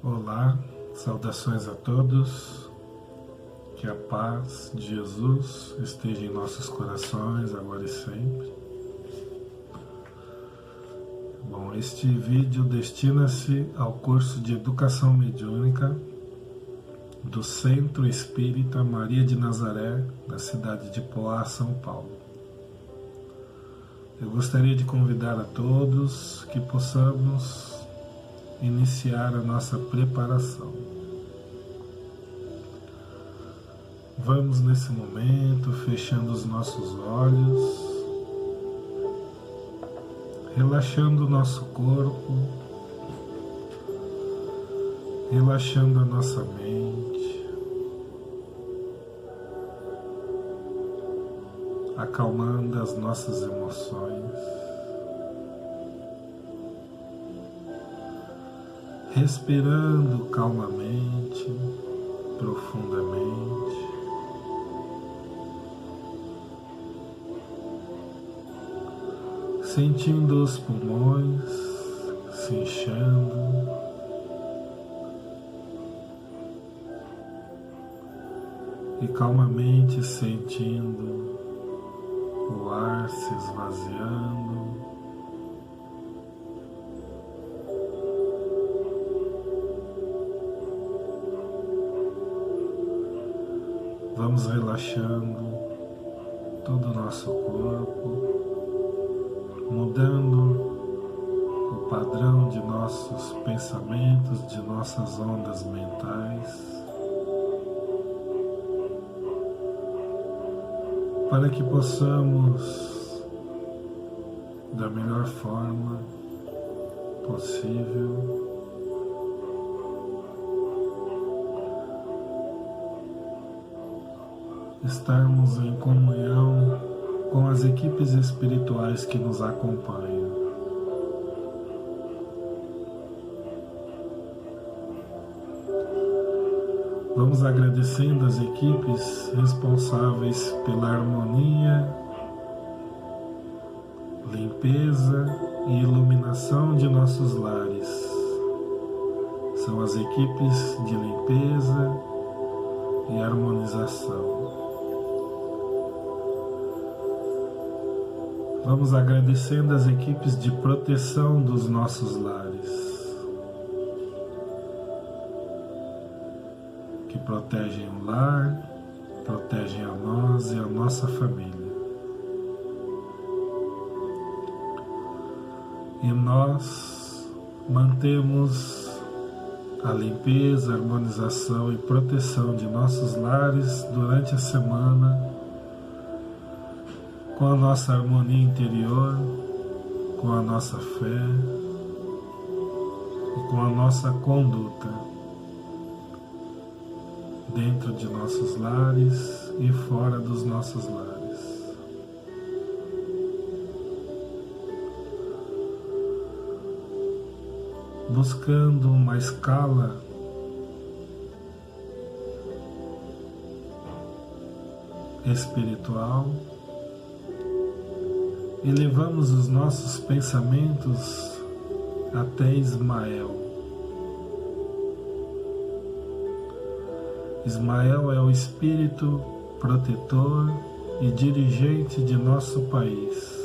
Olá, saudações a todos, que a paz de Jesus esteja em nossos corações agora e sempre. Bom, este vídeo destina-se ao curso de Educação Mediúnica do Centro Espírita Maria de Nazaré, da cidade de Poá, São Paulo. Eu gostaria de convidar a todos que possamos iniciar a nossa preparação. Vamos nesse momento fechando os nossos olhos, relaxando o nosso corpo, relaxando a nossa mente, acalmando as nossas emoções. Respirando calmamente, profundamente. Sentindo os pulmões se inchando. E calmamente sentindo o ar se esvaziando. Vamos relaxando todo o nosso corpo, mudando o padrão de nossos pensamentos, de nossas ondas mentais, para que possamos, da melhor forma possível, estarmos em comunhão com as equipes espirituais que nos acompanham. Vamos agradecendo as equipes responsáveis pela harmonia, limpeza e iluminação de nossos lares. São as equipes de limpeza e harmonização. Vamos agradecendo as equipes de proteção dos nossos lares, que protegem o lar, protegem a nós e a nossa família. E nós mantemos a limpeza, a harmonização e proteção de nossos lares durante a semana, com a nossa harmonia interior, com a nossa fé e com a nossa conduta dentro de nossos lares e fora dos nossos lares. Buscando uma escala espiritual, elevamos os nossos pensamentos até Ismael. Ismael é o espírito protetor e dirigente de nosso país.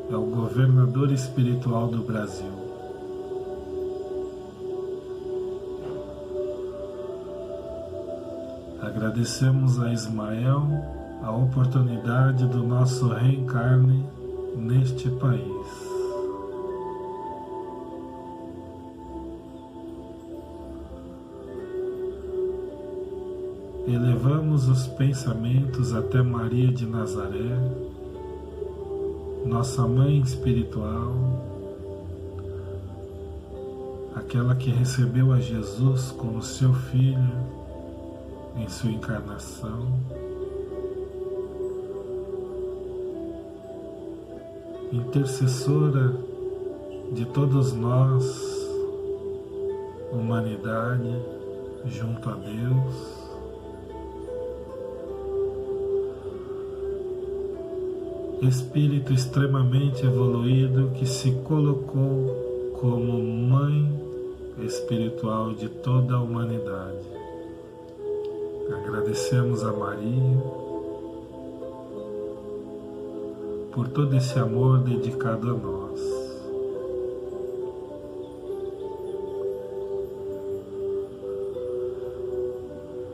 É o governador espiritual do Brasil. Agradecemos a Ismael a oportunidade do nosso reencarne neste país. Elevamos os pensamentos até Maria de Nazaré, nossa mãe espiritual, aquela que recebeu a Jesus como seu filho em sua encarnação. Intercessora de todos nós, humanidade, junto a Deus. Espírito extremamente evoluído que se colocou como mãe espiritual de toda a humanidade. Agradecemos a Maria por todo esse amor dedicado a nós.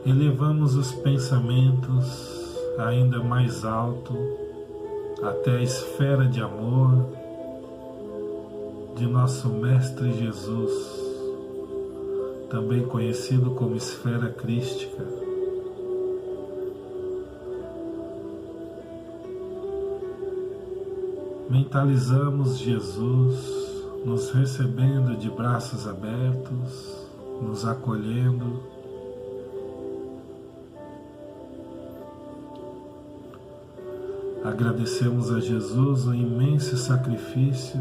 Elevamos os pensamentos ainda mais alto até a esfera de amor de nosso Mestre Jesus, também conhecido como esfera crística. Mentalizamos Jesus nos recebendo de braços abertos, nos acolhendo. Agradecemos a Jesus o imenso sacrifício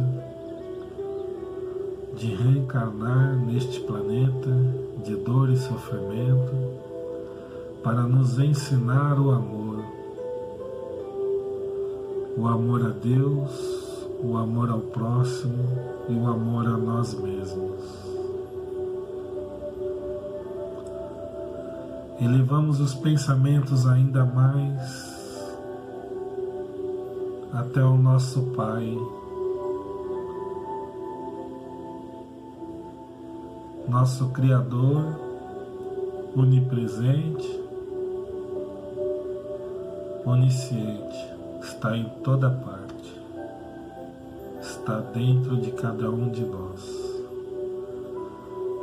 de reencarnar neste planeta de dor e sofrimento para nos ensinar o amor a Deus, o amor ao próximo e o amor a nós mesmos. Elevamos os pensamentos ainda mais até o nosso Pai, nosso Criador, onipresente, onisciente, está em toda parte, está dentro de cada um de nós.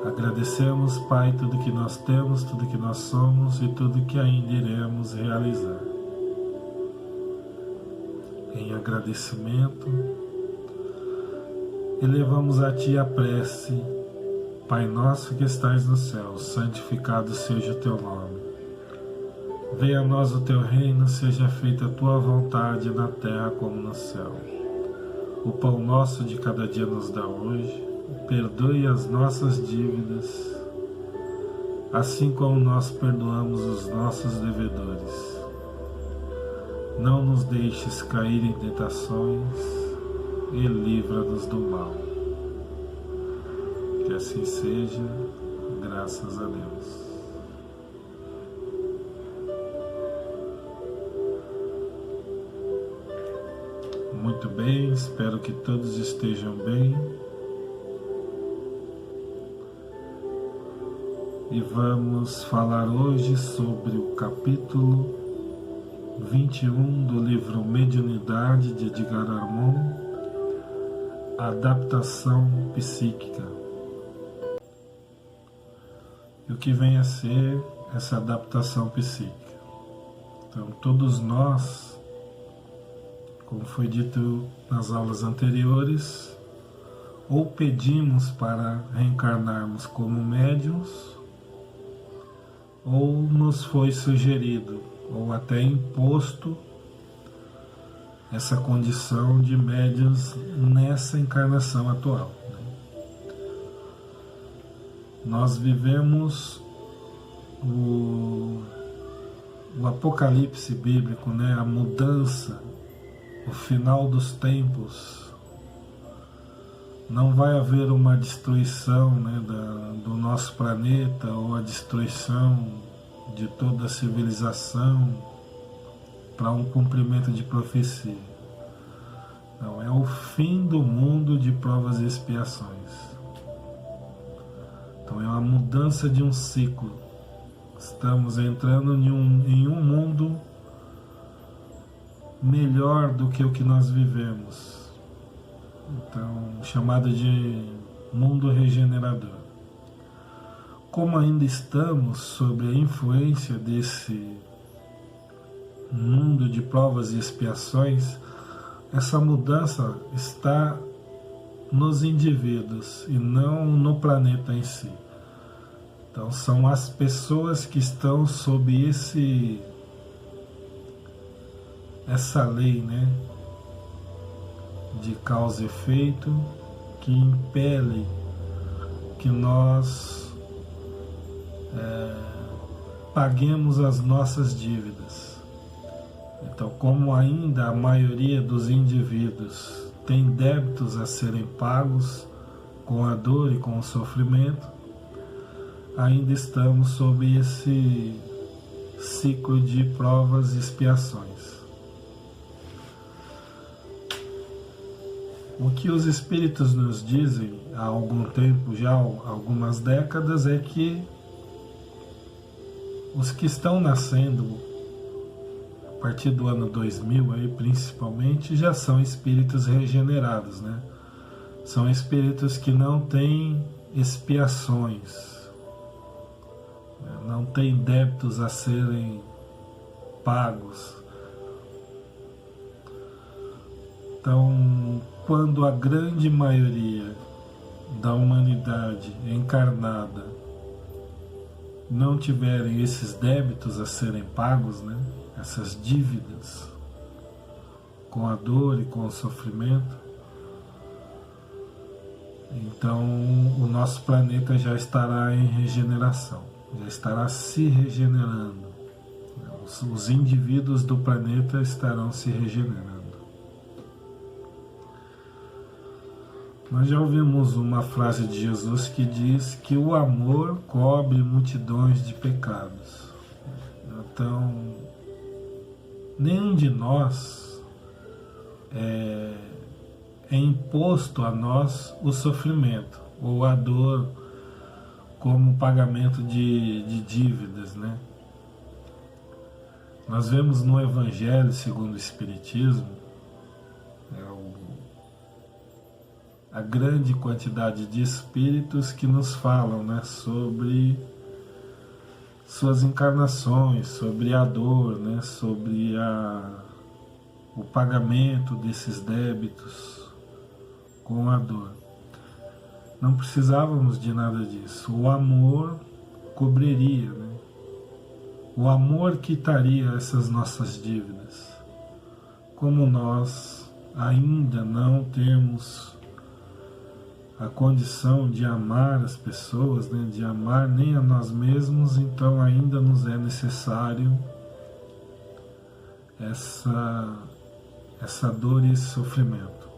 Agradecemos, Pai, tudo que nós temos, tudo que nós somos e tudo que ainda iremos realizar. Em agradecimento, elevamos a Ti a prece: Pai nosso que estais no céu, santificado seja o Teu nome. Venha a nós o Teu reino, seja feita a Tua vontade na terra como no céu. O pão nosso de cada dia nos dá hoje, perdoe as nossas dívidas, assim como nós perdoamos os nossos devedores. Não nos deixes cair em tentações e livra-nos do mal. Que assim seja, graças a Deus. Muito bem, espero que todos estejam bem. E vamos falar hoje sobre o capítulo 21 do livro Mediunidade de Edgar Armand, Adaptação Psíquica. E o que vem a ser essa adaptação psíquica? Então, todos nós, como foi dito nas aulas anteriores, ou pedimos para reencarnarmos como médiuns, ou nos foi sugerido, ou até imposto, essa condição de médiuns nessa encarnação atual. Nós vivemos o apocalipse bíblico, a mudança, o final dos tempos. Não vai haver uma destruição do nosso planeta ou a destruição de toda a civilização para um cumprimento de profecia. Não, é o fim do mundo de provas e expiações. Então é uma mudança de um ciclo. Estamos entrando em um mundo melhor do que o que nós vivemos. Então, chamado de mundo regenerador. Como ainda estamos sob a influência desse mundo de provas e expiações, essa mudança está nos indivíduos e não no planeta em si. Então são as pessoas que estão sob essa lei, de causa e efeito, que impele que nós paguemos as nossas dívidas. Então, como ainda a maioria dos indivíduos tem débitos a serem pagos com a dor e com o sofrimento, ainda estamos sob esse ciclo de provas e expiações. O que os espíritos nos dizem há algum tempo, já há algumas décadas, é que os que estão nascendo a partir do ano 2000, aí, principalmente, já são espíritos regenerados, né? São espíritos que não têm expiações, não têm débitos a serem pagos. Então, quando a grande maioria da humanidade encarnada não tiverem esses débitos a serem pagos, né? Essas dívidas com a dor e com o sofrimento, então o nosso planeta já estará em regeneração, já estará se regenerando. Os indivíduos do planeta estarão se regenerando. Nós já ouvimos uma frase de Jesus que diz que o amor cobre multidões de pecados. Então, nenhum de nós é imposto a nós o sofrimento ou a dor como pagamento de dívidas, né? Nós vemos no Evangelho segundo o Espiritismo a grande quantidade de espíritos que nos falam, né, sobre suas encarnações, sobre a dor, né, sobre o pagamento desses débitos com a dor. Não precisávamos de nada disso. O amor cobriria, né? O amor quitaria essas nossas dívidas. Como nós ainda não temos a condição de amar as pessoas, né, de amar nem a nós mesmos, então ainda nos é necessário essa dor e esse sofrimento.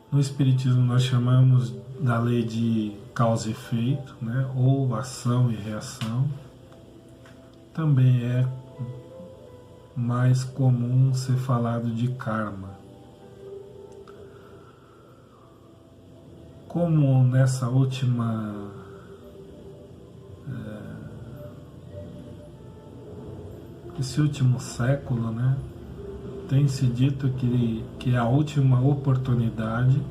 No Espiritismo nós chamamos da lei de causa e efeito, né, ou ação e reação. Também é mais comum ser falado de karma. Como nessa última esse último século, né, tem se dito que é a última oportunidade.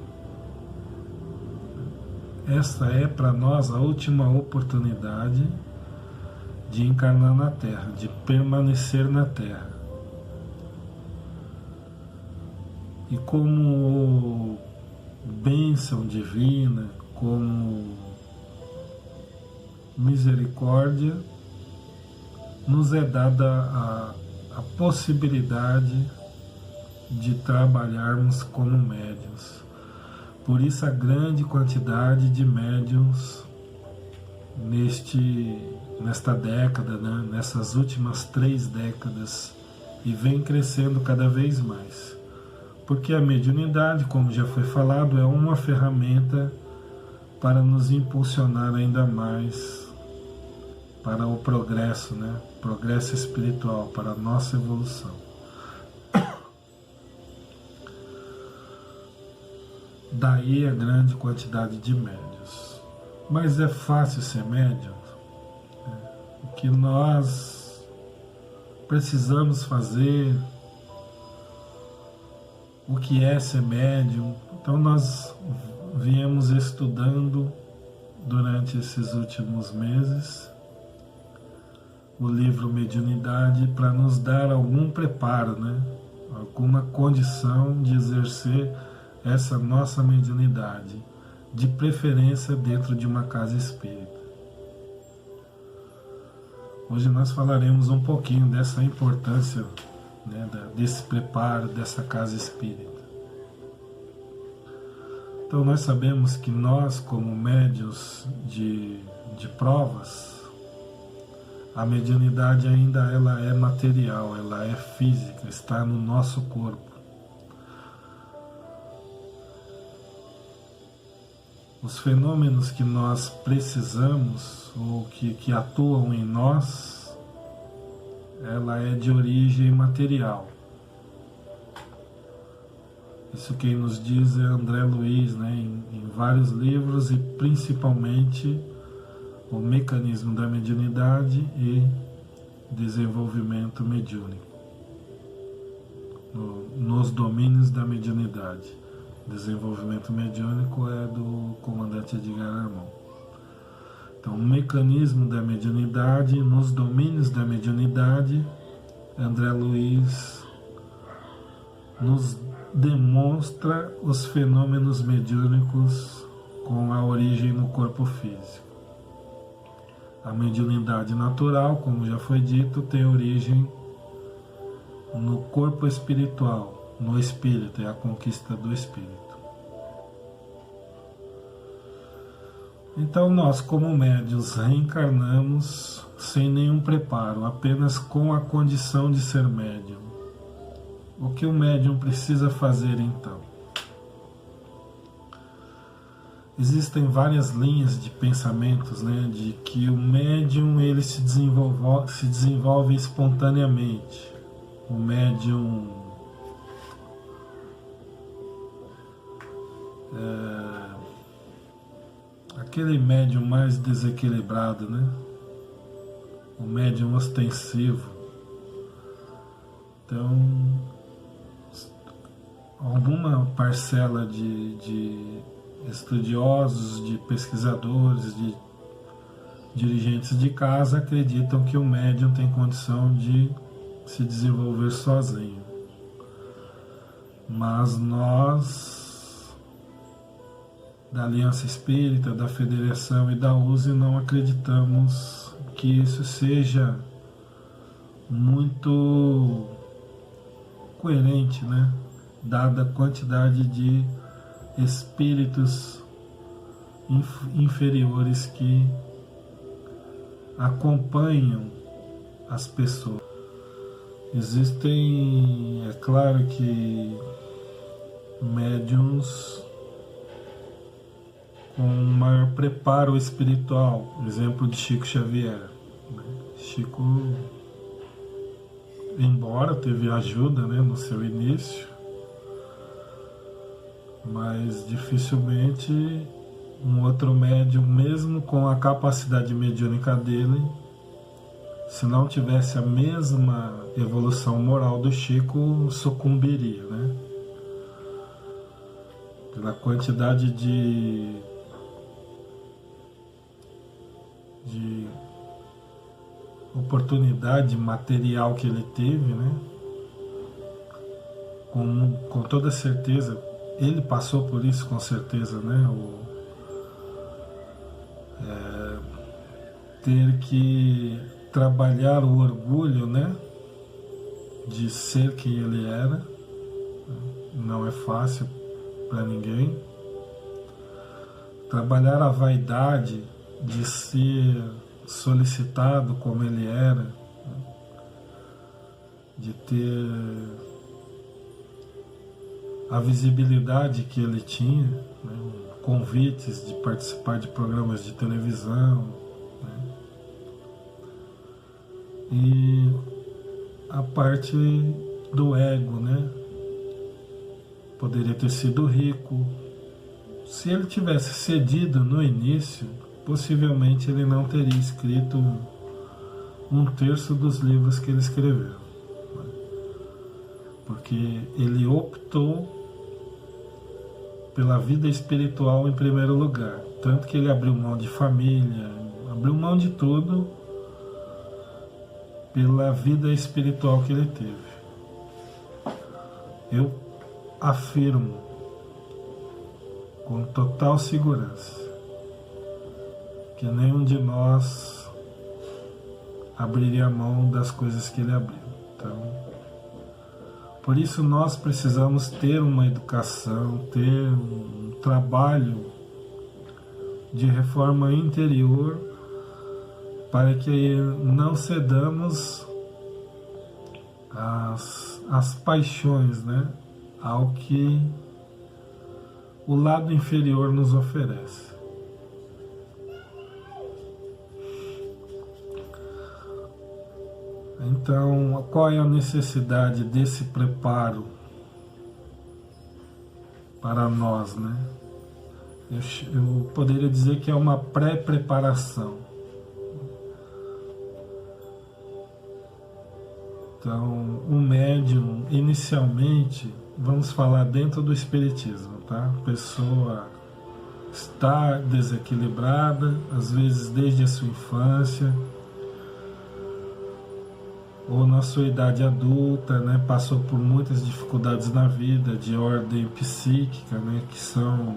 Essa é para nós a última oportunidade de encarnar na Terra, de permanecer na Terra. E como bênção divina, como misericórdia, nos é dada a possibilidade de trabalharmos como médiuns. Por isso a grande quantidade de médiuns nesta década, né, nessas últimas 3 décadas, e vem crescendo cada vez mais. Porque a mediunidade, como já foi falado, é uma ferramenta para nos impulsionar ainda mais para o progresso, né? Progresso espiritual, para a nossa evolução. Daí a grande quantidade de médiuns. Mas é fácil ser médium? O que nós precisamos fazer, o que é ser médium. Então nós viemos estudando durante esses últimos meses o livro Mediunidade para nos dar algum preparo, né? Alguma condição de exercer essa nossa mediunidade, de preferência dentro de uma casa espírita. Hoje nós falaremos um pouquinho dessa importância, né, desse preparo, dessa casa espírita. Então nós sabemos que nós, como médiuns de provas, a mediunidade ainda ela é material, ela é física, está no nosso corpo. os fenômenos que nós precisamos ou que atuam em nós, ela é de origem material. Isso quem nos diz é André Luiz, né, em vários livros, e principalmente o mecanismo da mediunidade e desenvolvimento mediúnico, nos domínios da mediunidade. Desenvolvimento mediúnico é do comandante Edgar Armand. Então, o mecanismo da mediunidade, nos domínios da mediunidade, André Luiz nos demonstra os fenômenos mediúnicos com a origem no corpo físico. A mediunidade natural, como já foi dito, tem origem no corpo espiritual, no espírito, é a conquista do espírito. Então nós, como médiuns, reencarnamos sem nenhum preparo, apenas com a condição de ser médium. O que o médium precisa fazer então? Existem várias linhas de pensamentos, né, de que o médium ele se desenvolve espontaneamente. O médium aquele médium mais desequilibrado, né? O médium ostensivo. Então, alguma parcela de estudiosos, de pesquisadores, de dirigentes de casa acreditam que o médium tem condição de se desenvolver sozinho. Mas nós, da Aliança Espírita, da Federação e da USE, não acreditamos que isso seja muito coerente, né? Dada a quantidade de espíritos inferiores que acompanham as pessoas. Existem, é claro que médiuns com maior preparo espiritual, exemplo de Chico Xavier. Chico, embora teve ajuda, né, no seu início, mas dificilmente um outro médium, mesmo com a capacidade mediúnica dele, se não tivesse a mesma evolução moral do Chico, sucumbiria, né? Pela quantidade de oportunidade material que ele teve, né? Com toda certeza, ele passou por isso, com certeza, né? Ter que trabalhar o orgulho, né, de ser quem ele era, não é fácil para ninguém. Trabalhar a vaidade de ser solicitado como ele era, de ter a visibilidade que ele tinha, né, convites de participar de programas de televisão, né, e a parte do ego, né? Poderia ter sido rico. Se ele tivesse cedido no início, possivelmente ele não teria escrito um terço dos livros que ele escreveu, né? Porque ele optou pela vida espiritual em primeiro lugar, tanto que ele abriu mão de família, abriu mão de tudo pela vida espiritual que ele teve. Eu afirmo com total segurança que nenhum de nós abriria mão das coisas que ele abriu. Então, por isso nós precisamos ter uma educação, ter um trabalho de reforma interior, para que não cedamos às paixões, né? Ao que o lado inferior nos oferece. Então, qual é a necessidade desse preparo para nós, né? Eu poderia dizer que é uma pré-preparação. Então, o médium, inicialmente, vamos falar dentro do espiritismo, tá? A pessoa está desequilibrada, às vezes desde a sua infância, ou na sua idade adulta, né, passou por muitas dificuldades na vida de ordem psíquica, né, que são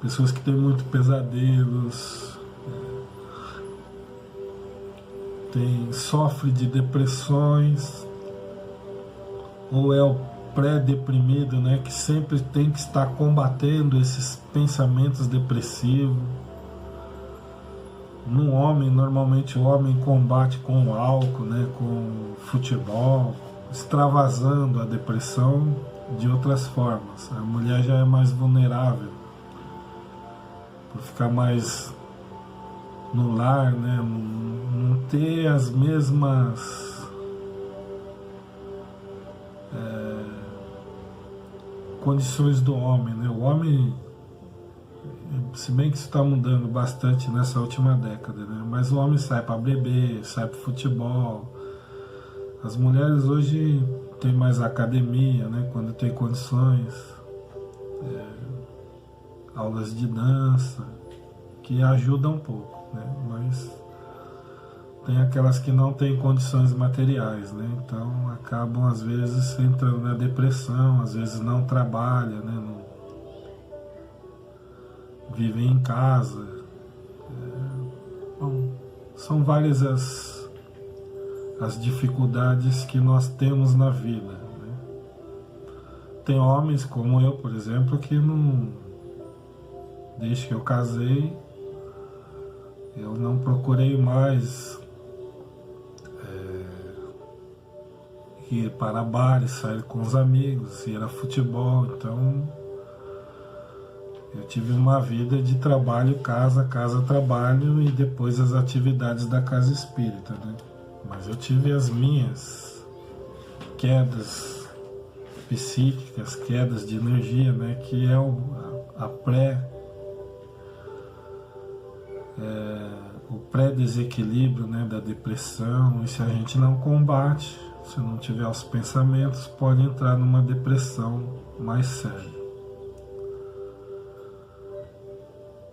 pessoas que têm muito pesadelos, sofre de depressões, ou é o pré-deprimido, né, que sempre tem que estar combatendo esses pensamentos depressivos. No homem, normalmente o homem combate com o álcool, né, com o futebol, extravasando a depressão de outras formas. A mulher já é mais vulnerável, por ficar mais no lar, né, não ter as mesmas condições do homem, né? O homem, se bem que isso está mudando bastante nessa última década, né? Mas o homem sai para beber, sai para futebol. As mulheres hoje têm mais academia, né? Quando tem condições, aulas de dança, que ajudam um pouco, né? Mas tem aquelas que não têm condições materiais, né? Então acabam às vezes entrando na depressão, às vezes não trabalham, né? Não vivem em casa. Bom, são várias as dificuldades que nós temos na vida, né? Tem homens como eu, por exemplo, que não, desde que eu casei, eu não procurei mais ir para bares, sair com os amigos, ir a futebol. Então eu tive uma vida de trabalho, casa, trabalho, e depois as atividades da casa espírita, né? Mas eu tive as minhas quedas psíquicas, quedas de energia, né? Que é o pré-desequilíbrio, né? Da depressão. E se a gente não combate, se não tiver os pensamentos, pode entrar numa depressão mais séria.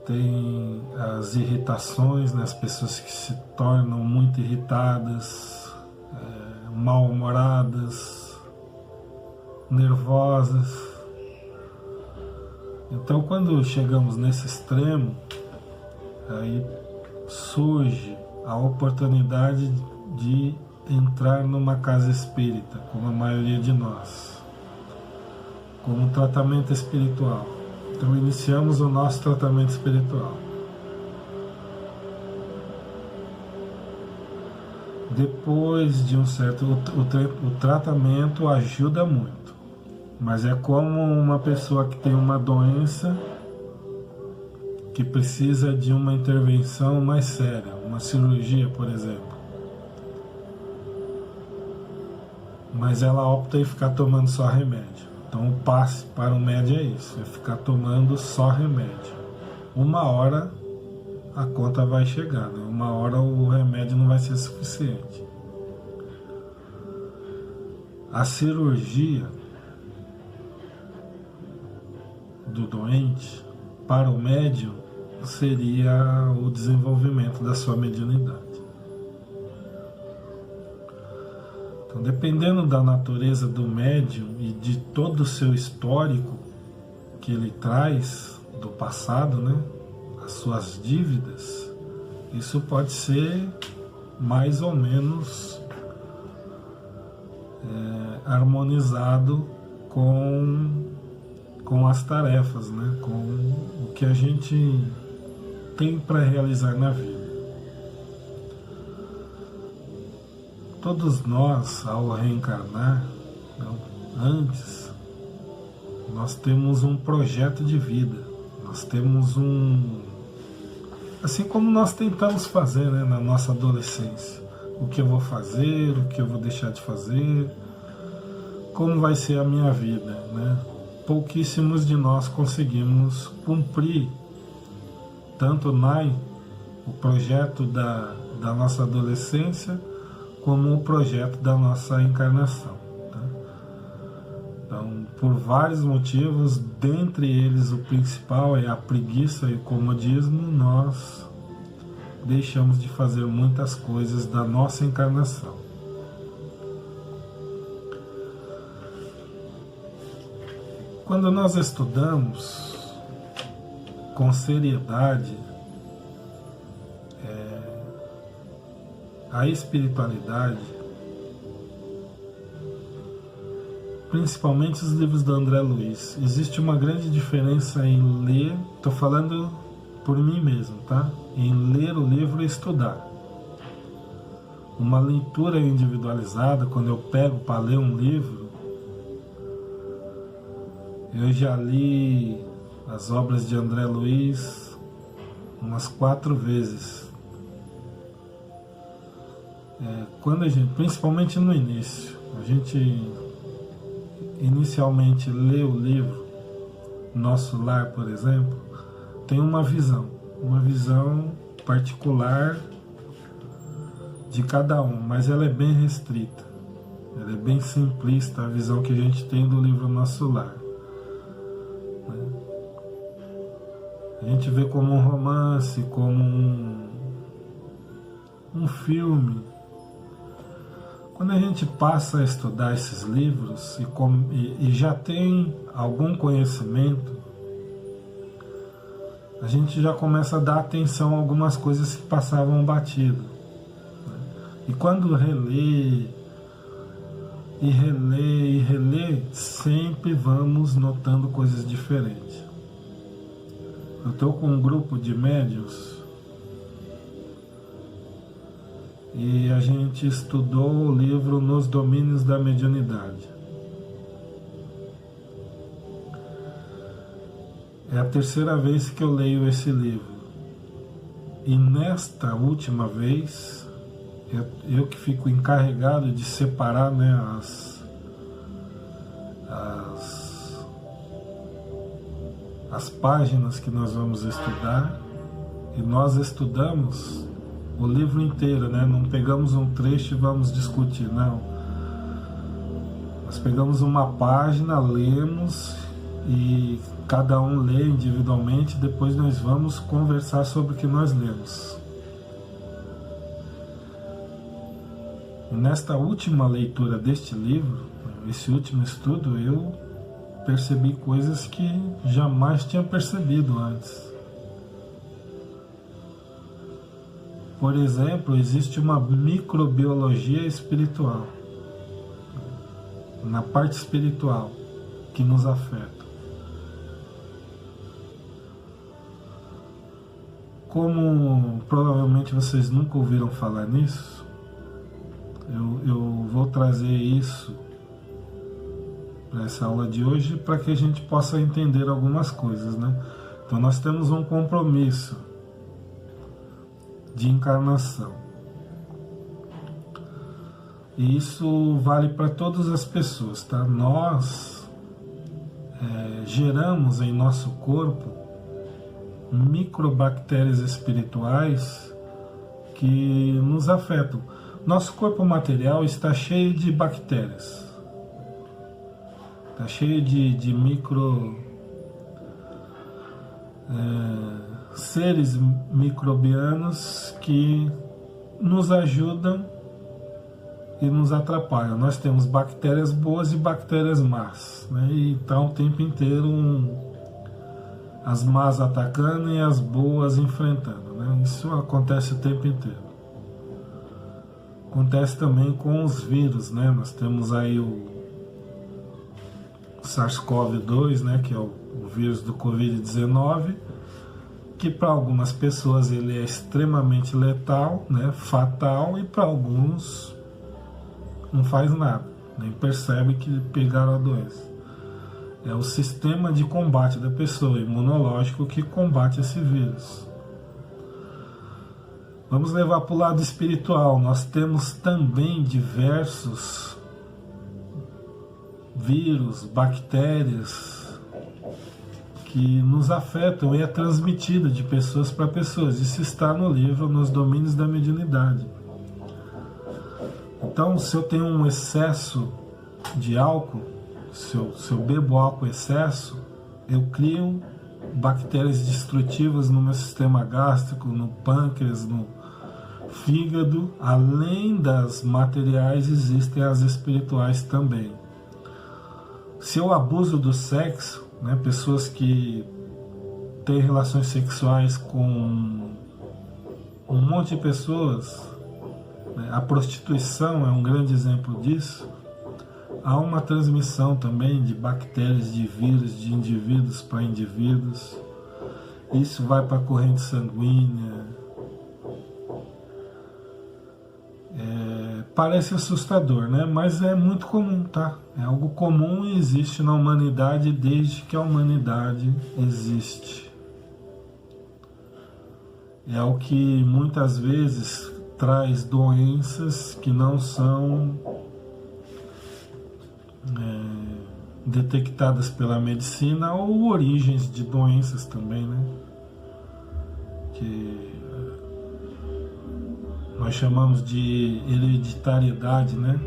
Tem as irritações, né? As pessoas que se tornam muito irritadas, mal-humoradas, nervosas. Então, quando chegamos nesse extremo, aí surge a oportunidade de entrar numa casa espírita, como a maioria de nós, como tratamento espiritual. Então iniciamos o nosso tratamento espiritual. Depois de um certo... O tratamento ajuda muito, mas é como uma pessoa que tem uma doença que precisa de uma intervenção mais séria, uma cirurgia, por exemplo. Mas ela opta em ficar tomando só remédio. Então o passe para o médio é isso, é ficar tomando só remédio. Uma hora a conta vai chegar, né? Uma hora o remédio não vai ser suficiente. A cirurgia do doente para o médium seria o desenvolvimento da sua mediunidade. Então, dependendo da natureza do médium e de todo o seu histórico que ele traz do passado, né, as suas dívidas, isso pode ser mais ou menos harmonizado com as tarefas, né, com o que a gente tem para realizar na vida. Todos nós, ao reencarnar, antes, nós temos um projeto de vida, nós temos assim como nós tentamos fazer, né, na nossa adolescência. o que eu vou fazer, o que eu vou deixar de fazer, como vai ser a minha vida, né? Pouquíssimos de nós conseguimos cumprir tanto o projeto da nossa adolescência como o projeto da nossa encarnação. Tá? Então, por vários motivos, dentre eles o principal é a preguiça e o comodismo, nós deixamos de fazer muitas coisas da nossa encarnação. Quando nós estudamos com seriedade a espiritualidade, principalmente os livros do André Luiz, existe uma grande diferença em ler, estou falando por mim mesmo, tá? Em ler o livro e estudar. Uma leitura individualizada, quando eu pego para ler um livro, eu já li as obras de André Luiz umas 4 vezes. Quando a gente, principalmente no início, a gente inicialmente lê o livro Nosso Lar, por exemplo, tem uma visão particular de cada um, mas ela é bem restrita, ela é bem simplista, a visão que a gente tem do livro Nosso Lar. A gente vê como um romance, como um filme. Quando a gente passa a estudar esses livros e já tem algum conhecimento, a gente já começa a dar atenção a algumas coisas que passavam batido. E quando relê, e relê, sempre vamos notando coisas diferentes. Eu estou com um grupo de médiuns e a gente estudou o livro Nos Domínios da Mediunidade. É a 3ª vez que eu leio esse livro. E nesta última vez, eu que fico encarregado de separar, né, as páginas que nós vamos estudar, e nós estudamos o livro inteiro, né? Não pegamos um trecho e vamos discutir, não. Nós pegamos uma página, lemos e cada um lê individualmente, depois nós vamos conversar sobre o que nós lemos. E nesta última leitura deste livro, esse último estudo, eu percebi coisas que jamais tinha percebido antes. Por exemplo, existe uma microbiologia espiritual, na parte espiritual, que nos afeta. Como provavelmente vocês nunca ouviram falar nisso, eu vou trazer isso para essa aula de hoje para que a gente possa entender algumas coisas, né? Então nós temos um compromisso de encarnação. E isso vale para todas as pessoas, tá? Nós geramos em nosso corpo microbactérias espirituais que nos afetam. Nosso corpo material está cheio de bactérias. Está cheio de seres microbianos que nos ajudam e nos atrapalham. Nós temos bactérias boas e bactérias más, né? E está o tempo inteiro as más atacando e as boas enfrentando, né? Isso acontece o tempo inteiro. Acontece também com os vírus, né? Nós temos aí o SARS-CoV-2, né, que é o vírus do Covid-19, que para algumas pessoas ele é extremamente letal, né, fatal, e para alguns não faz nada, nem percebe que pegaram a doença. É o sistema de combate da pessoa, imunológico, que combate esse vírus. Vamos levar para o lado espiritual. Nós temos também diversos vírus, bactérias que nos afetam e é transmitido de pessoas para pessoas. Isso está no livro Nos Domínios da Mediunidade. Então, se eu tenho um excesso de álcool, se eu bebo álcool em excesso, eu crio bactérias destrutivas no meu sistema gástrico, no pâncreas, no fígado. Além das materiais, existem as espirituais também. Se eu abuso do sexo, né, pessoas que têm relações sexuais com um monte de pessoas, né, a prostituição é um grande exemplo disso. Há uma transmissão também de bactérias, de vírus, de indivíduos para indivíduos. Isso vai para a corrente sanguínea. Parece assustador, né? Mas é muito comum, tá? É algo comum e existe na humanidade desde que a humanidade existe. É o que muitas vezes traz doenças que não são detectadas pela medicina, ou origens de doenças também, né? Que nós chamamos de hereditariedade, né?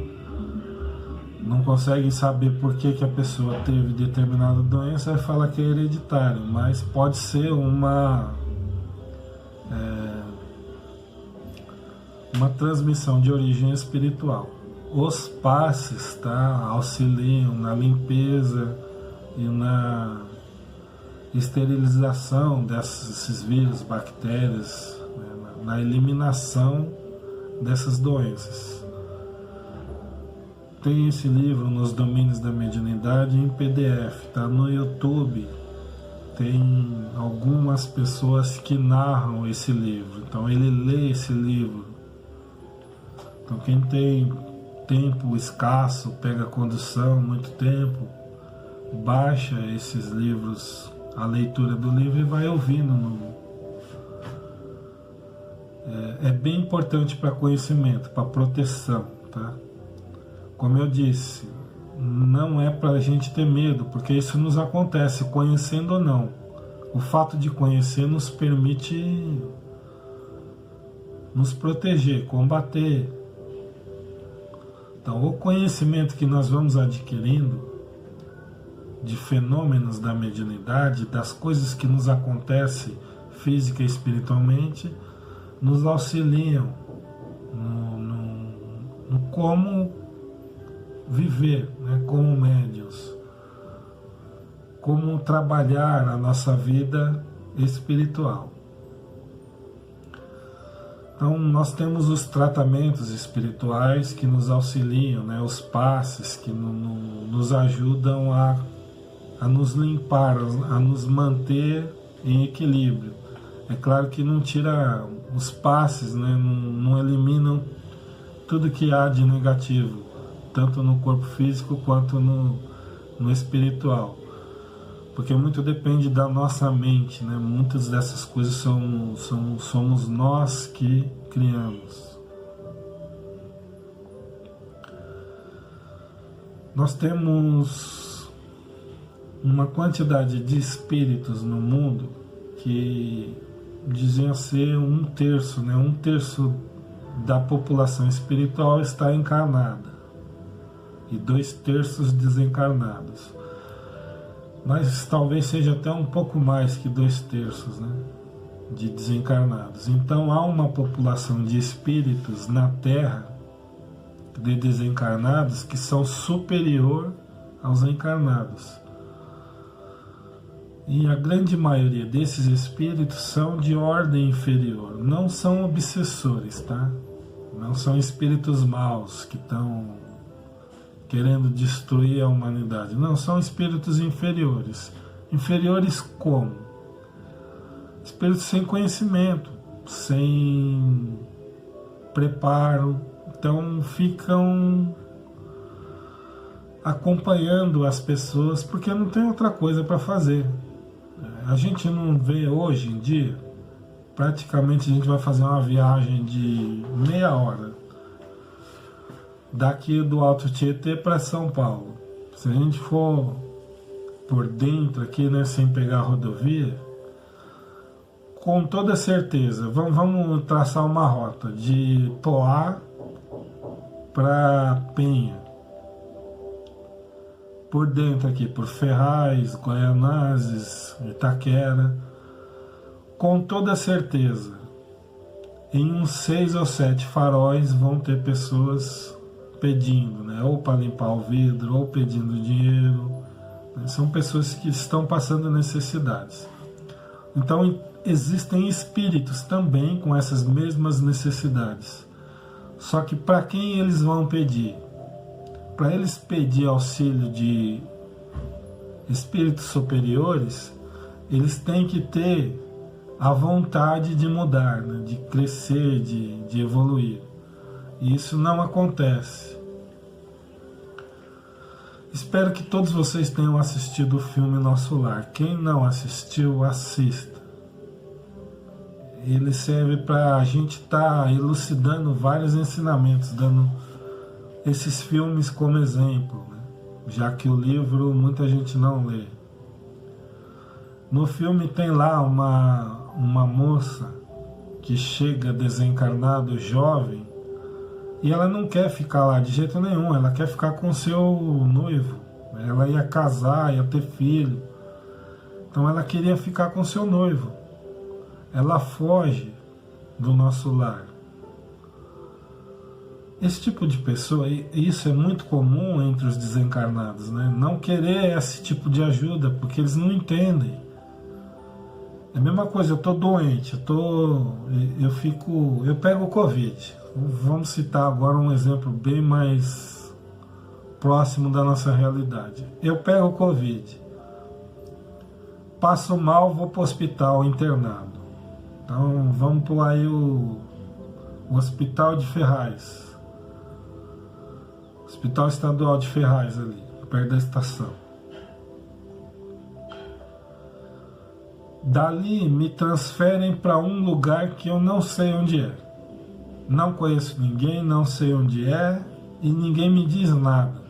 Não consegue saber por que a pessoa teve determinada doença e fala que é hereditário, mas pode ser uma transmissão de origem espiritual. Os passes, tá, auxiliam na limpeza e na esterilização desses vírus, bactérias, né, na eliminação dessas doenças. Tem esse livro Nos Domínios da Mediunidade em PDF, tá no YouTube. Tem algumas pessoas que narram esse livro, então ele lê esse livro. Então quem tem tempo escasso, pega condução, muito tempo, baixa esses livros, a leitura do livro, e vai ouvindo. É bem importante para conhecimento, para proteção, tá? Como eu disse, não é para a gente ter medo, porque isso nos acontece, conhecendo ou não. O fato de conhecer nos permite nos proteger, combater. Então, o conhecimento que nós vamos adquirindo de fenômenos da mediunidade, das coisas que nos acontecem física e espiritualmente, nos auxiliam no como viver, né, como médiuns, como trabalhar a nossa vida espiritual. Então, nós temos os tratamentos espirituais que nos auxiliam, né, os passes que nos ajudam a nos limpar, a nos manter em equilíbrio. É claro que não tira os passes, né, não eliminam tudo que há de negativo, tanto no corpo físico quanto no espiritual. Porque muito depende da nossa mente, né? Muitas dessas coisas somos nós que criamos. Nós temos uma quantidade de espíritos no mundo que diziam ser 1/3, né? 1/3 da população espiritual está encarnada e 2/3 desencarnados. Mas talvez seja até um pouco mais que 2/3, né, de desencarnados. Então há uma população de espíritos na Terra, de desencarnados, que são superior aos encarnados. E a grande maioria desses espíritos são de ordem inferior, não são obsessores, tá? Não são espíritos maus que estão querendo destruir a humanidade. Não, são espíritos inferiores. Inferiores como? Espíritos sem conhecimento, sem preparo. Então ficam acompanhando as pessoas porque não tem outra coisa para fazer. A gente não vê hoje em dia praticamente a gente vai fazer uma viagem de meia hora daqui do Alto Tietê para São Paulo. Se a gente for por dentro aqui, né, sem pegar a rodovia, com toda certeza, vamos traçar uma rota de Poá para Penha, por dentro aqui, por Ferraz, Guaianazes, Itaquera, com toda certeza, em uns 6 ou 7 faróis vão ter pessoas pedindo, né, ou para limpar o vidro, ou pedindo dinheiro, né, são pessoas que estão passando necessidades. Então, existem espíritos também com essas mesmas necessidades. Só que para quem eles vão pedir? Para eles pedir auxílio de espíritos superiores, eles têm que ter a vontade de mudar, né? De crescer, de evoluir. E isso não acontece. Espero que todos vocês tenham assistido o filme Nosso Lar. Quem não assistiu, assista. Ele serve para a gente estar elucidando vários ensinamentos, dando esses filmes como exemplo, né? Já que o livro muita gente não lê. No filme tem lá uma moça que chega desencarnado, jovem, e ela não quer ficar lá de jeito nenhum, ela quer ficar com seu noivo. Ela ia casar, ia ter filho, então ela queria ficar com seu noivo. Ela foge do nosso lar. Esse tipo de pessoa, isso é muito comum entre os desencarnados, né? Não querer esse tipo de ajuda, porque eles não entendem. É a mesma coisa, eu estou doente, eu pego o Covid. Vamos citar agora um exemplo bem mais próximo da nossa realidade. Eu pego o Covid, passo mal, vou para o hospital internado. Então vamos por aí o Hospital de Ferraz, Hospital Estadual de Ferraz, ali, perto da estação. Dali me transferem para um lugar que eu não sei onde é. Não conheço ninguém, não sei onde é e ninguém me diz nada.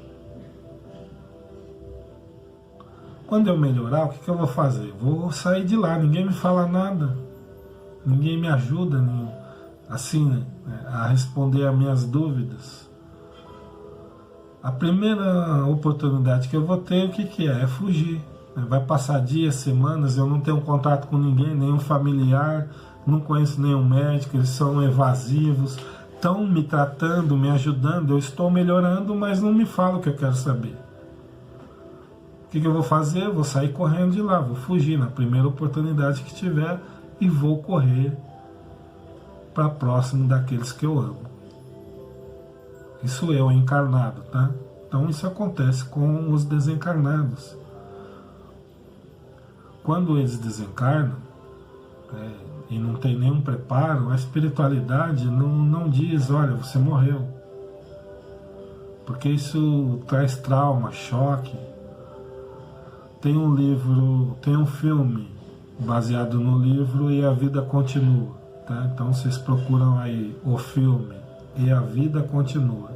Quando eu melhorar, o que eu vou fazer? Vou sair de lá, ninguém me fala nada. Ninguém me ajuda assim, né, a responder as minhas dúvidas. A primeira oportunidade que eu vou ter, o que é? É fugir. Vai passar dias, semanas, eu não tenho contato com ninguém, nenhum familiar, não conheço nenhum médico, eles são evasivos, estão me tratando, me ajudando, eu estou melhorando, mas não me falam o que eu quero saber. O que eu vou fazer? Eu vou sair correndo de lá, vou fugir na primeira oportunidade que tiver e vou correr para próximo daqueles que eu amo. Isso eu encarnado, tá? Então isso acontece com os desencarnados. Quando eles desencarnam, e não tem nenhum preparo, a espiritualidade não diz, olha, você morreu. Porque isso traz trauma, choque. Tem um livro, tem um filme baseado no livro E a Vida Continua. Tá? Então vocês procuram aí o filme E a Vida Continua.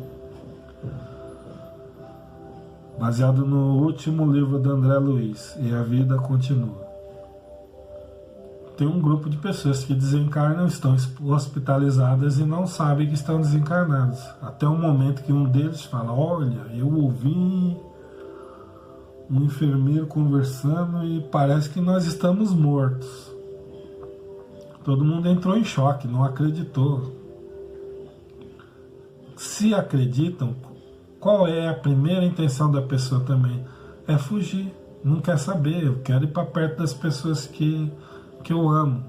Baseado no último livro do André Luiz, E a Vida Continua. Tem um grupo de pessoas que desencarnam, estão hospitalizadas e não sabem que estão desencarnados. Até o momento que um deles fala, olha, eu ouvi um enfermeiro conversando e parece que nós estamos mortos. Todo mundo entrou em choque, não acreditou. Se acreditam, qual é a primeira intenção da pessoa também? É fugir, não quer saber, eu quero ir para perto das pessoas que eu amo.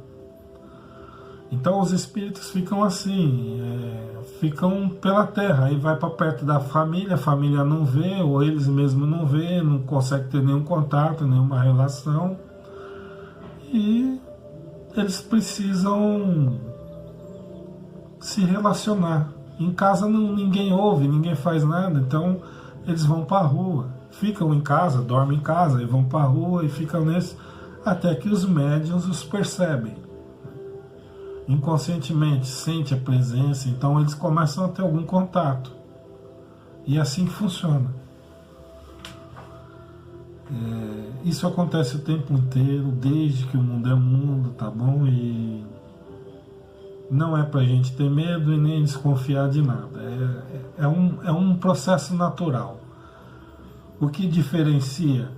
Então os espíritos ficam assim, ficam pela terra, aí vai para perto da família, a família não vê, ou eles mesmos não vê, não consegue ter nenhum contato, nenhuma relação, e eles precisam se relacionar. Em casa ninguém ouve, ninguém faz nada, então eles vão para a rua, ficam em casa, dormem em casa, e vão para a rua e ficam nesse, até que os médiuns os percebem. inconscientemente sente a presença, então eles começam a ter algum contato. E é assim que funciona. Isso acontece o tempo inteiro, desde que o mundo é mundo, tá bom? E não é pra gente ter medo e nem desconfiar de nada. É um processo natural. O que diferencia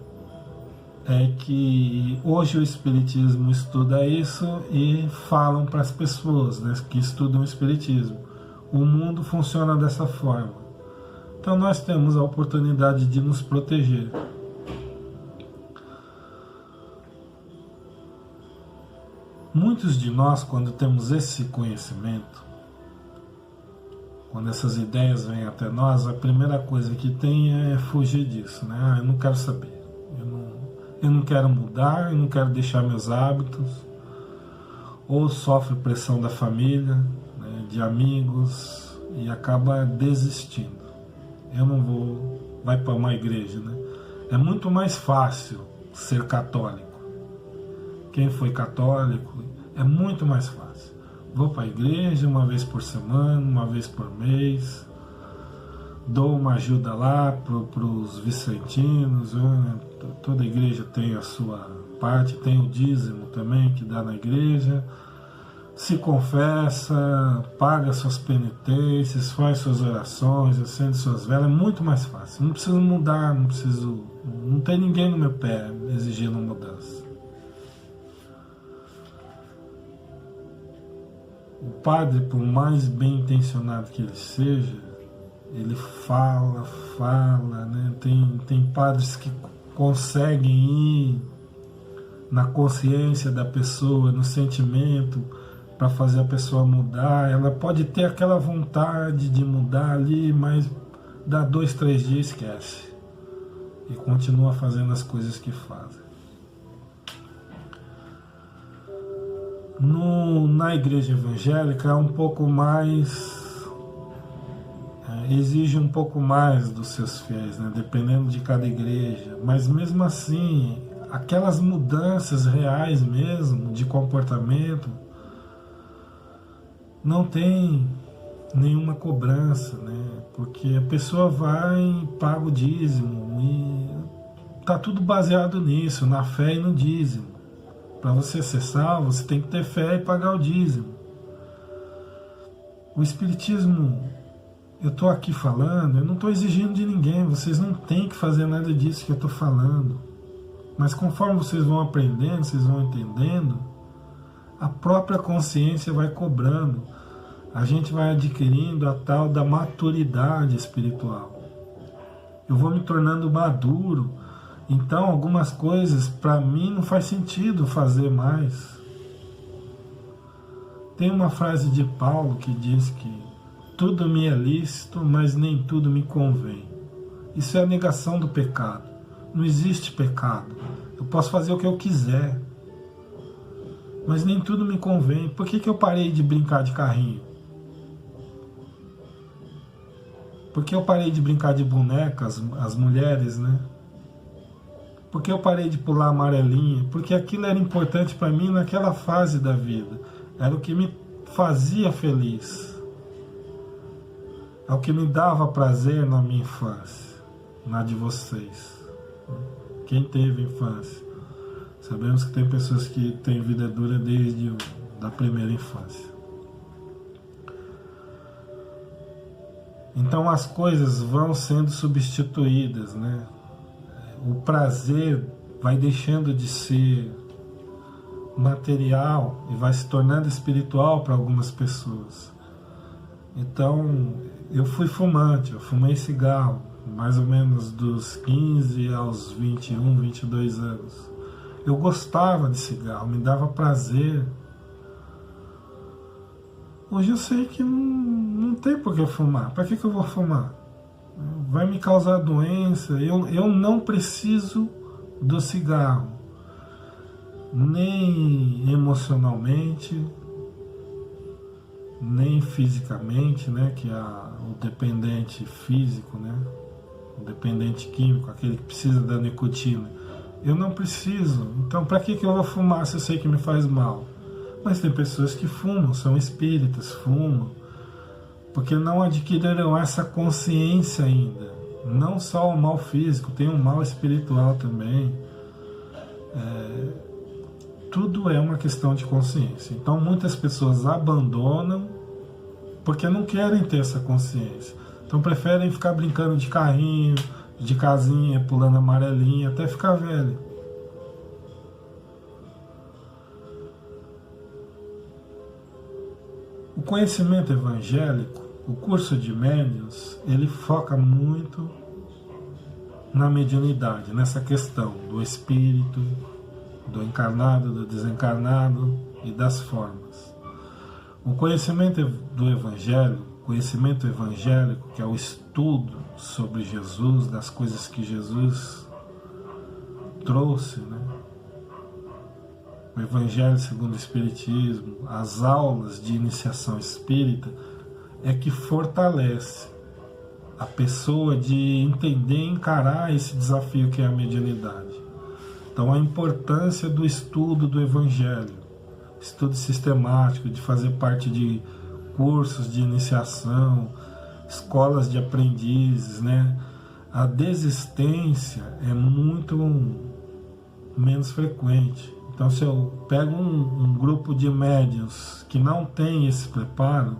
é que hoje o Espiritismo estuda isso e falam para as pessoas, né, que estudam o Espiritismo. O mundo funciona dessa forma. Então nós temos a oportunidade de nos proteger. Muitos de nós, quando temos esse conhecimento, quando essas ideias vêm até nós, a primeira coisa que tem é fugir disso, né? Eu não quero saber, eu não quero mudar, eu não quero deixar meus hábitos, ou sofre pressão da família, né, de amigos, e acaba desistindo. Eu não vou, vai para uma igreja, né? É muito mais fácil ser católico. Quem foi católico, é muito mais fácil. Vou para a igreja uma vez por semana, uma vez por mês, dou uma ajuda lá para os vicentinos, né? Toda igreja tem a sua parte, tem o dízimo também que dá na igreja, se confessa, paga suas penitências, faz suas orações, acende suas velas, é muito mais fácil. Não preciso mudar, não tem ninguém no meu pé exigindo mudança. O padre, por mais bem intencionado que ele seja, ele fala, né? Tem padres que conseguem ir na consciência da pessoa, no sentimento, para fazer a pessoa mudar. Ela pode ter aquela vontade de mudar ali, mas dá 2, 3 dias e esquece. E continua fazendo as coisas que fazem. Na igreja evangélica é um pouco mais, exige um pouco mais dos seus fiéis, né? Dependendo de cada igreja, mas mesmo assim, aquelas mudanças reais mesmo, de comportamento, não tem nenhuma cobrança, né? Porque a pessoa vai e paga o dízimo, e tá tudo baseado nisso, na fé e no dízimo. Para você ser salvo, você tem que ter fé e pagar o dízimo. O Espiritismo, eu estou aqui falando, eu não estou exigindo de ninguém, vocês não têm que fazer nada disso que eu estou falando. Mas conforme vocês vão aprendendo, vocês vão entendendo, a própria consciência vai cobrando. A gente vai adquirindo a tal da maturidade espiritual. Eu vou me tornando maduro. Então, algumas coisas, para mim, não faz sentido fazer mais. Tem uma frase de Paulo que diz que tudo me é lícito, mas nem tudo me convém. Isso é a negação do pecado. Não existe pecado. Eu posso fazer o que eu quiser, mas nem tudo me convém. Por que eu parei de brincar de carrinho? Por que eu parei de brincar de bonecas, as mulheres, né? Porque eu parei de pular amarelinha, porque aquilo era importante para mim naquela fase da vida. Era o que me fazia feliz. É o que me dava prazer na minha infância, na de vocês. Quem teve infância? Sabemos que tem pessoas que têm vida dura desde a primeira infância. Então as coisas vão sendo substituídas, né? O prazer vai deixando de ser material e vai se tornando espiritual para algumas pessoas. Então, eu fui fumante, eu fumei cigarro, mais ou menos dos 15 aos 21, 22 anos. Eu gostava de cigarro, me dava prazer. Hoje eu sei que não tem por que fumar. Para que eu vou fumar? Vai me causar doença. Eu não preciso do cigarro, nem emocionalmente, nem fisicamente, né? Que é o dependente físico, né? O dependente químico, aquele que precisa da nicotina. Eu não preciso. Então, para que eu vou fumar se eu sei que me faz mal? Mas tem pessoas que fumam, são espíritas, fumam, porque não adquiriram essa consciência ainda. Não só o mal físico, tem um mal espiritual também. Tudo é uma questão de consciência. Então muitas pessoas abandonam porque não querem ter essa consciência. Então preferem ficar brincando de carrinho, de casinha, pulando amarelinha, até ficar velho. O conhecimento evangélico, o curso de médiuns, ele foca muito na mediunidade, nessa questão do espírito, do encarnado, do desencarnado e das formas. O conhecimento do Evangelho, conhecimento evangélico, que é o estudo sobre Jesus, das coisas que Jesus trouxe, né? O Evangelho segundo o Espiritismo, as aulas de iniciação espírita, é que fortalece a pessoa de entender e encarar esse desafio que é a mediunidade. Então a importância do estudo do Evangelho, estudo sistemático, de fazer parte de cursos de iniciação, escolas de aprendizes, né? A desistência é muito menos frequente. Então se eu pego um grupo de médiuns que não tem esse preparo,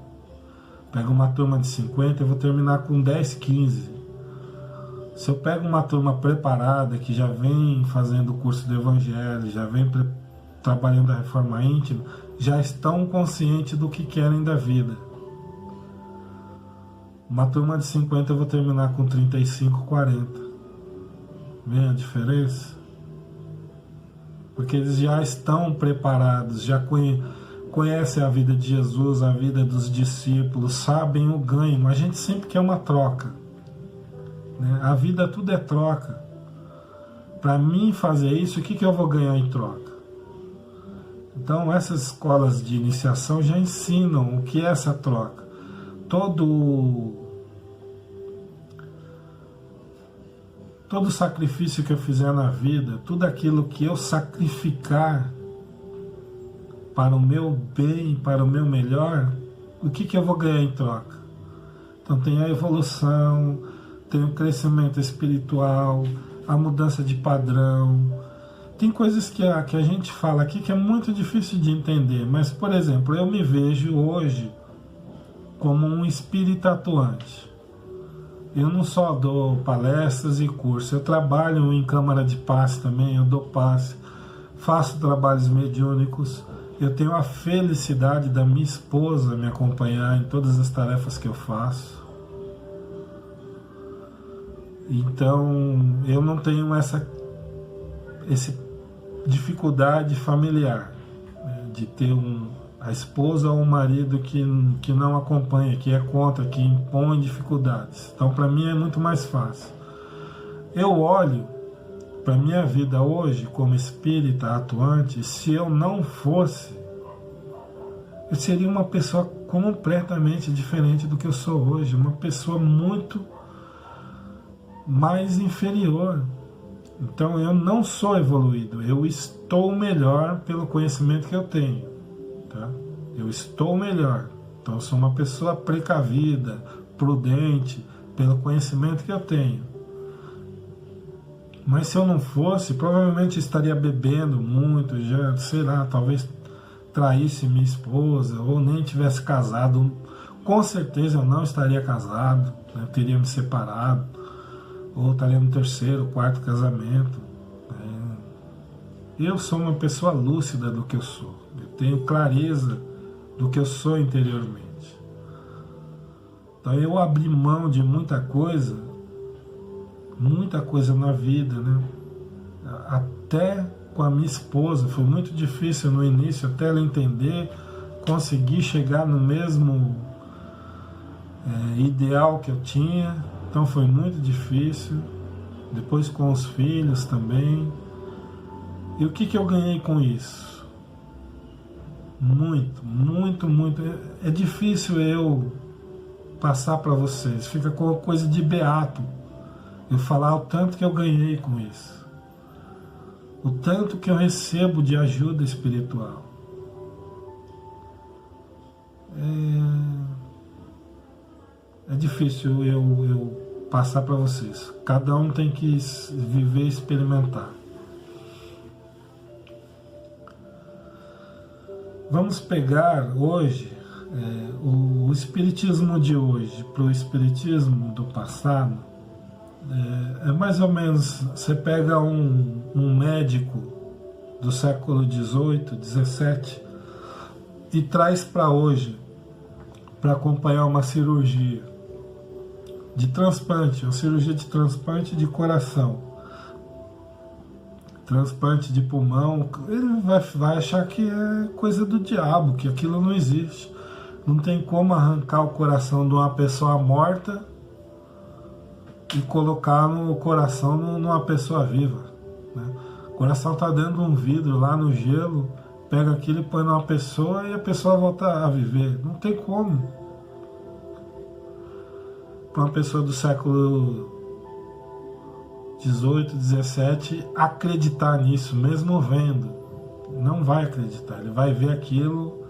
pego uma turma de 50, eu vou terminar com 10, 15. Se eu pego uma turma preparada, que já vem fazendo o curso do Evangelho, já vem trabalhando a reforma íntima, já estão conscientes do que querem da vida. Uma turma de 50 eu vou terminar com 35, 40. Vê a diferença? Porque eles já estão preparados, já conhecem a vida de Jesus, a vida dos discípulos, sabem o ganho. A gente sempre quer uma troca, né? A vida tudo é troca. Para mim fazer isso, o que eu vou ganhar em troca? Então essas escolas de iniciação já ensinam o que é essa troca. Todo sacrifício que eu fizer na vida, tudo aquilo que eu sacrificar para o meu bem, para o meu melhor, o que eu vou ganhar em troca? Então tem a evolução, tem o crescimento espiritual, a mudança de padrão. Tem coisas que a gente fala aqui que é muito difícil de entender, mas, por exemplo, eu me vejo hoje como um espírita atuante. Eu não só dou palestras e cursos, eu trabalho em câmara de passe também, eu dou passe, faço trabalhos mediúnicos, eu tenho a felicidade da minha esposa me acompanhar em todas as tarefas que eu faço. Então, eu não tenho essa dificuldade familiar, né, de ter a esposa ou o marido que não acompanha, que é contra, que impõe dificuldades. Então, para mim é muito mais fácil. Eu olho para a minha vida hoje como espírita atuante, se eu não fosse, eu seria uma pessoa completamente diferente do que eu sou hoje, uma pessoa muito mais inferior. Então eu não sou evoluído, eu estou melhor pelo conhecimento que eu tenho, tá? Eu estou melhor, então eu sou uma pessoa precavida, prudente, pelo conhecimento que eu tenho. Mas se eu não fosse, provavelmente estaria bebendo muito, já, sei lá, talvez traísse minha esposa, ou nem tivesse casado. Com certeza eu não estaria casado, né? Eu teria me separado, ou estaria no terceiro, quarto casamento. Eu sou uma pessoa lúcida do que eu sou, eu tenho clareza do que eu sou interiormente. Então eu abri mão de muita coisa na vida, né? Até com a minha esposa foi muito difícil no início, até ela entender, conseguir chegar no mesmo ideal que eu tinha. Então foi muito difícil. Depois com os filhos também. E o que eu ganhei com isso? Muito, muito, muito. É difícil eu passar para vocês. Fica com coisa de beato eu falar o tanto que eu ganhei com isso, o tanto que eu recebo de ajuda espiritual. é difícil eu passar para vocês. Cada um tem que viver e experimentar. Vamos pegar hoje o espiritismo de hoje para o espiritismo do passado. É mais ou menos, você pega um médico do século XVIII, XVII e traz para hoje para acompanhar uma cirurgia de transplante, uma cirurgia de transplante de coração, transplante de pulmão. Ele vai achar que é coisa do diabo, que aquilo não existe. Não tem como arrancar o coração de uma pessoa morta e colocar no coração numa pessoa viva, né? O coração está dentro de um vidro lá no gelo, pega aquilo e põe numa pessoa e a pessoa volta a viver. Não tem como. Para uma pessoa do século XVIII, XVII acreditar nisso, mesmo vendo, não vai acreditar. Ele vai ver aquilo,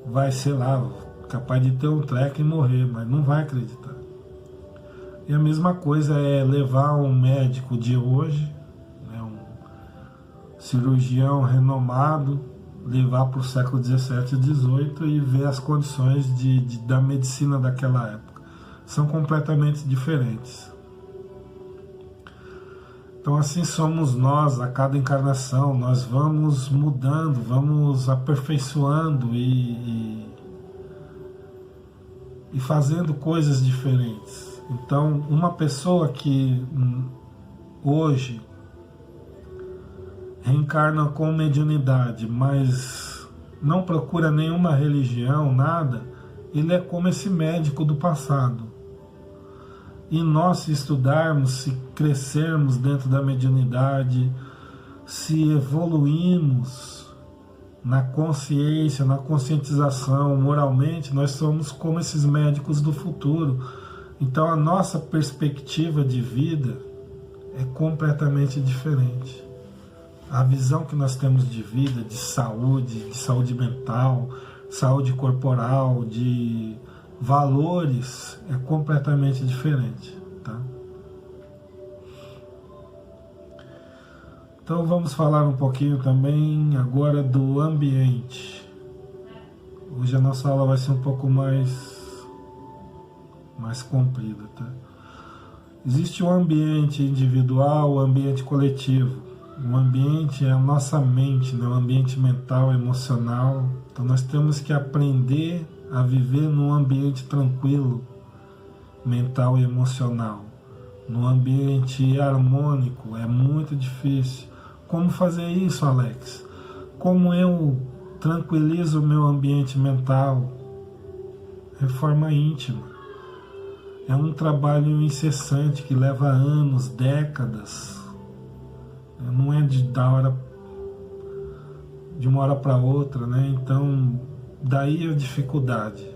vai, sei lá, capaz de ter um treco e morrer, mas não vai acreditar. E a mesma coisa é levar um médico de hoje, né, um cirurgião renomado, levar para o século XVII e XVIII e ver as condições da medicina daquela época. São completamente diferentes. Então assim somos nós, a cada encarnação, nós vamos mudando, vamos aperfeiçoando e fazendo coisas diferentes. Então uma pessoa que hoje reencarna com mediunidade, mas não procura nenhuma religião, nada, ele é como esse médico do passado. E nós, se estudarmos, se crescermos dentro da mediunidade, se evoluirmos na consciência, na conscientização, moralmente, nós somos como esses médicos do futuro. Então a nossa perspectiva de vida é completamente diferente. A visão que nós temos de vida, de saúde mental, saúde corporal, de valores, é completamente diferente, tá? Então vamos falar um pouquinho também agora do ambiente. Hoje a nossa aula vai ser um pouco mais comprida, tá? Existe o ambiente individual, o ambiente coletivo. O ambiente é a nossa mente, né? O ambiente mental, emocional. Então nós temos que aprender a viver num ambiente tranquilo, mental e emocional. Num ambiente harmônico é muito difícil. Como fazer isso, Alex? Como eu tranquilizo o meu ambiente mental? Reforma íntima. É um trabalho incessante que leva anos, décadas. Não é de uma hora para outra, né? Então, daí a dificuldade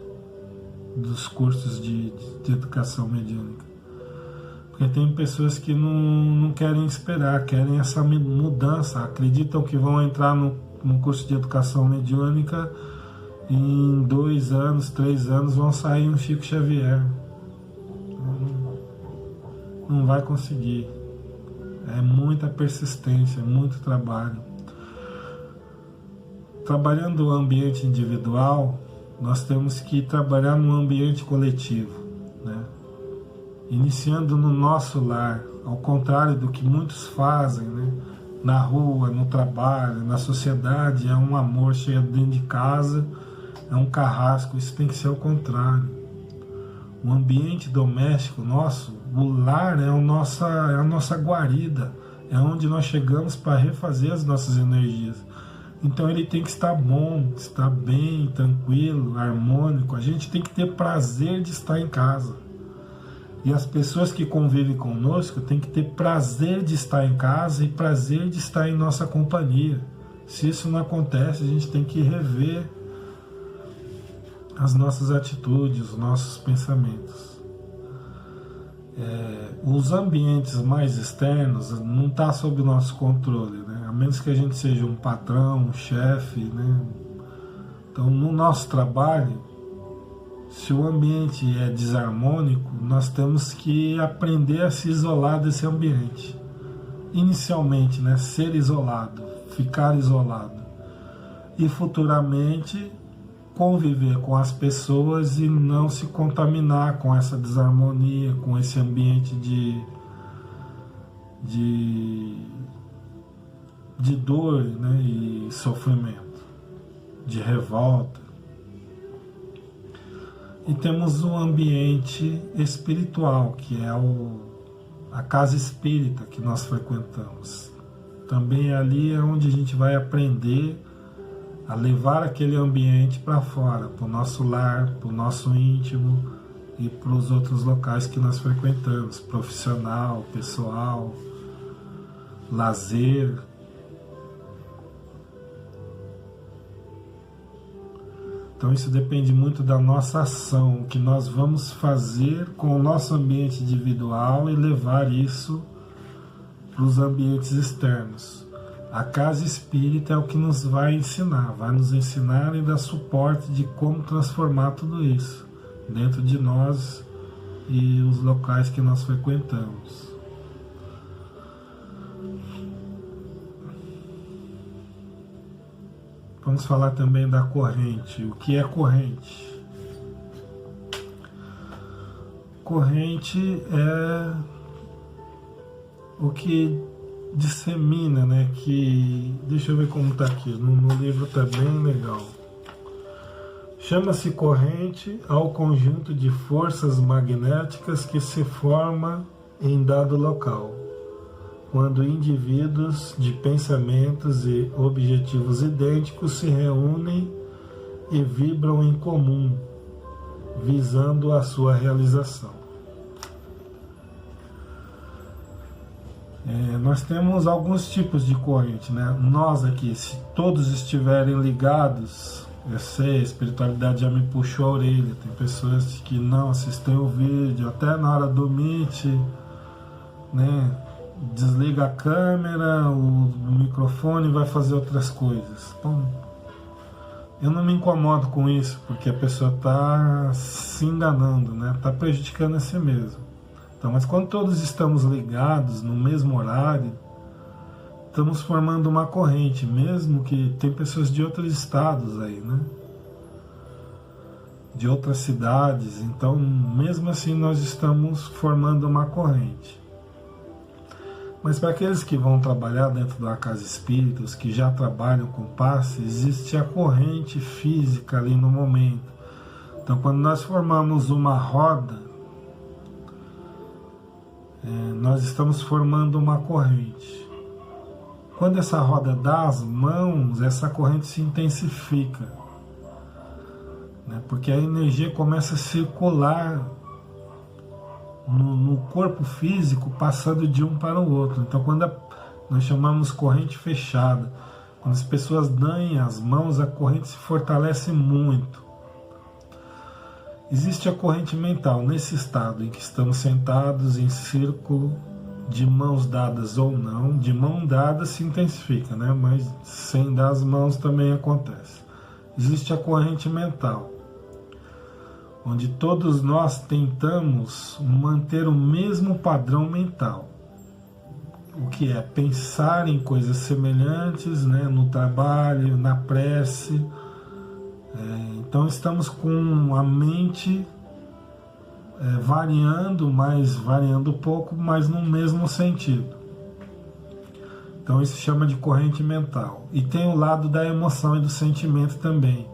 dos cursos de educação mediúnica. Porque tem pessoas que não querem esperar, querem essa mudança, acreditam que vão entrar no curso de educação mediúnica e em 2 anos, 3 anos vão sair um Chico Xavier. Não vai conseguir. É muita persistência, muito trabalho. Trabalhando o ambiente individual, nós temos que trabalhar no ambiente coletivo, né? Iniciando no nosso lar, ao contrário do que muitos fazem, né? Na rua, no trabalho, na sociedade, é um amor cheio dentro de casa, é um carrasco. Isso tem que ser ao contrário. O ambiente doméstico nosso, o lar é a nossa guarida, é onde nós chegamos para refazer as nossas energias. Então ele tem que estar bom, estar bem, tranquilo, harmônico. A gente tem que ter prazer de estar em casa. E as pessoas que convivem conosco têm que ter prazer de estar em casa e prazer de estar em nossa companhia. Se isso não acontece, a gente tem que rever as nossas atitudes, os nossos pensamentos. Os ambientes mais externos não estão sob o nosso controle, né? A menos que a gente seja um patrão, um chefe, né? Então, no nosso trabalho, Se o ambiente é desarmônico, nós temos que aprender a se isolar desse ambiente. Inicialmente, né, ser isolado, ficar isolado. E futuramente conviver com as pessoas e não se contaminar com essa desarmonia, com esse ambiente de dor, né, e sofrimento, de revolta. E temos um ambiente espiritual, que é a casa espírita que nós frequentamos. Também ali é onde a gente vai aprender a levar aquele ambiente para fora, para o nosso lar, para o nosso íntimo e para os outros locais que nós frequentamos, profissional, pessoal, lazer. Então isso depende muito da nossa ação, o que nós vamos fazer com o nosso ambiente individual e levar isso para os ambientes externos. A casa espírita é o que nos vai nos ensinar e dar suporte de como transformar tudo isso dentro de nós e os locais que nós frequentamos. Vamos falar também da corrente. O que é corrente? Corrente é o que dissemina, né? Deixa eu ver como está aqui. No livro está bem legal. Chama-se corrente ao conjunto de forças magnéticas que se forma em dado local, quando indivíduos de pensamentos e objetivos idênticos se reúnem e vibram em comum, visando a sua realização. Nós temos alguns tipos de corrente, né? Nós aqui, se todos estiverem ligados, eu sei, a espiritualidade já me puxou a orelha, tem pessoas que não assistem o vídeo, até na hora do Meet, né? Desliga a câmera, o microfone e vai fazer outras coisas. Bom, eu não me incomodo com isso, porque a pessoa está se enganando, né? Está prejudicando a si mesmo. Então, mas quando todos estamos ligados no mesmo horário, estamos formando uma corrente, mesmo que tem pessoas de outros estados aí, né? De outras cidades. Então, mesmo assim, nós estamos formando uma corrente. Mas para aqueles que vão trabalhar dentro da casa espírita, os que já trabalham com passe, existe a corrente física ali no momento. Então, quando nós formamos uma roda, nós estamos formando uma corrente. Quando essa roda dá as mãos, essa corrente se intensifica, né? Porque a energia começa a circular no corpo físico, passando de um para o outro. Então, quando nós chamamos corrente fechada, quando as pessoas dão as mãos, a corrente se fortalece muito. Existe a corrente mental, nesse estado em que estamos sentados em círculo, de mãos dadas ou não. De mão dada se intensifica, né? Mas sem dar as mãos também acontece. Existe a corrente mental, onde todos nós tentamos manter o mesmo padrão mental, o que é pensar em coisas semelhantes, né, no trabalho, na prece. Então estamos com a mente variando pouco, mas no mesmo sentido. Então isso se chama de corrente mental. E tem o lado da emoção e do sentimento também.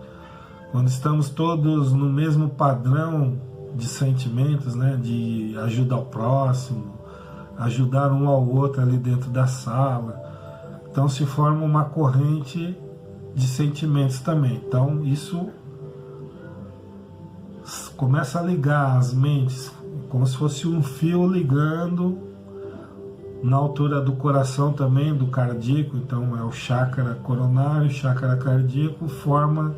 Quando estamos todos no mesmo padrão de sentimentos, né, de ajuda ao próximo, ajudar um ao outro ali dentro da sala, então se forma uma corrente de sentimentos também. Então isso começa a ligar as mentes, como se fosse um fio ligando na altura do coração também, do cardíaco. Então é o chakra coronário, chakra cardíaco, forma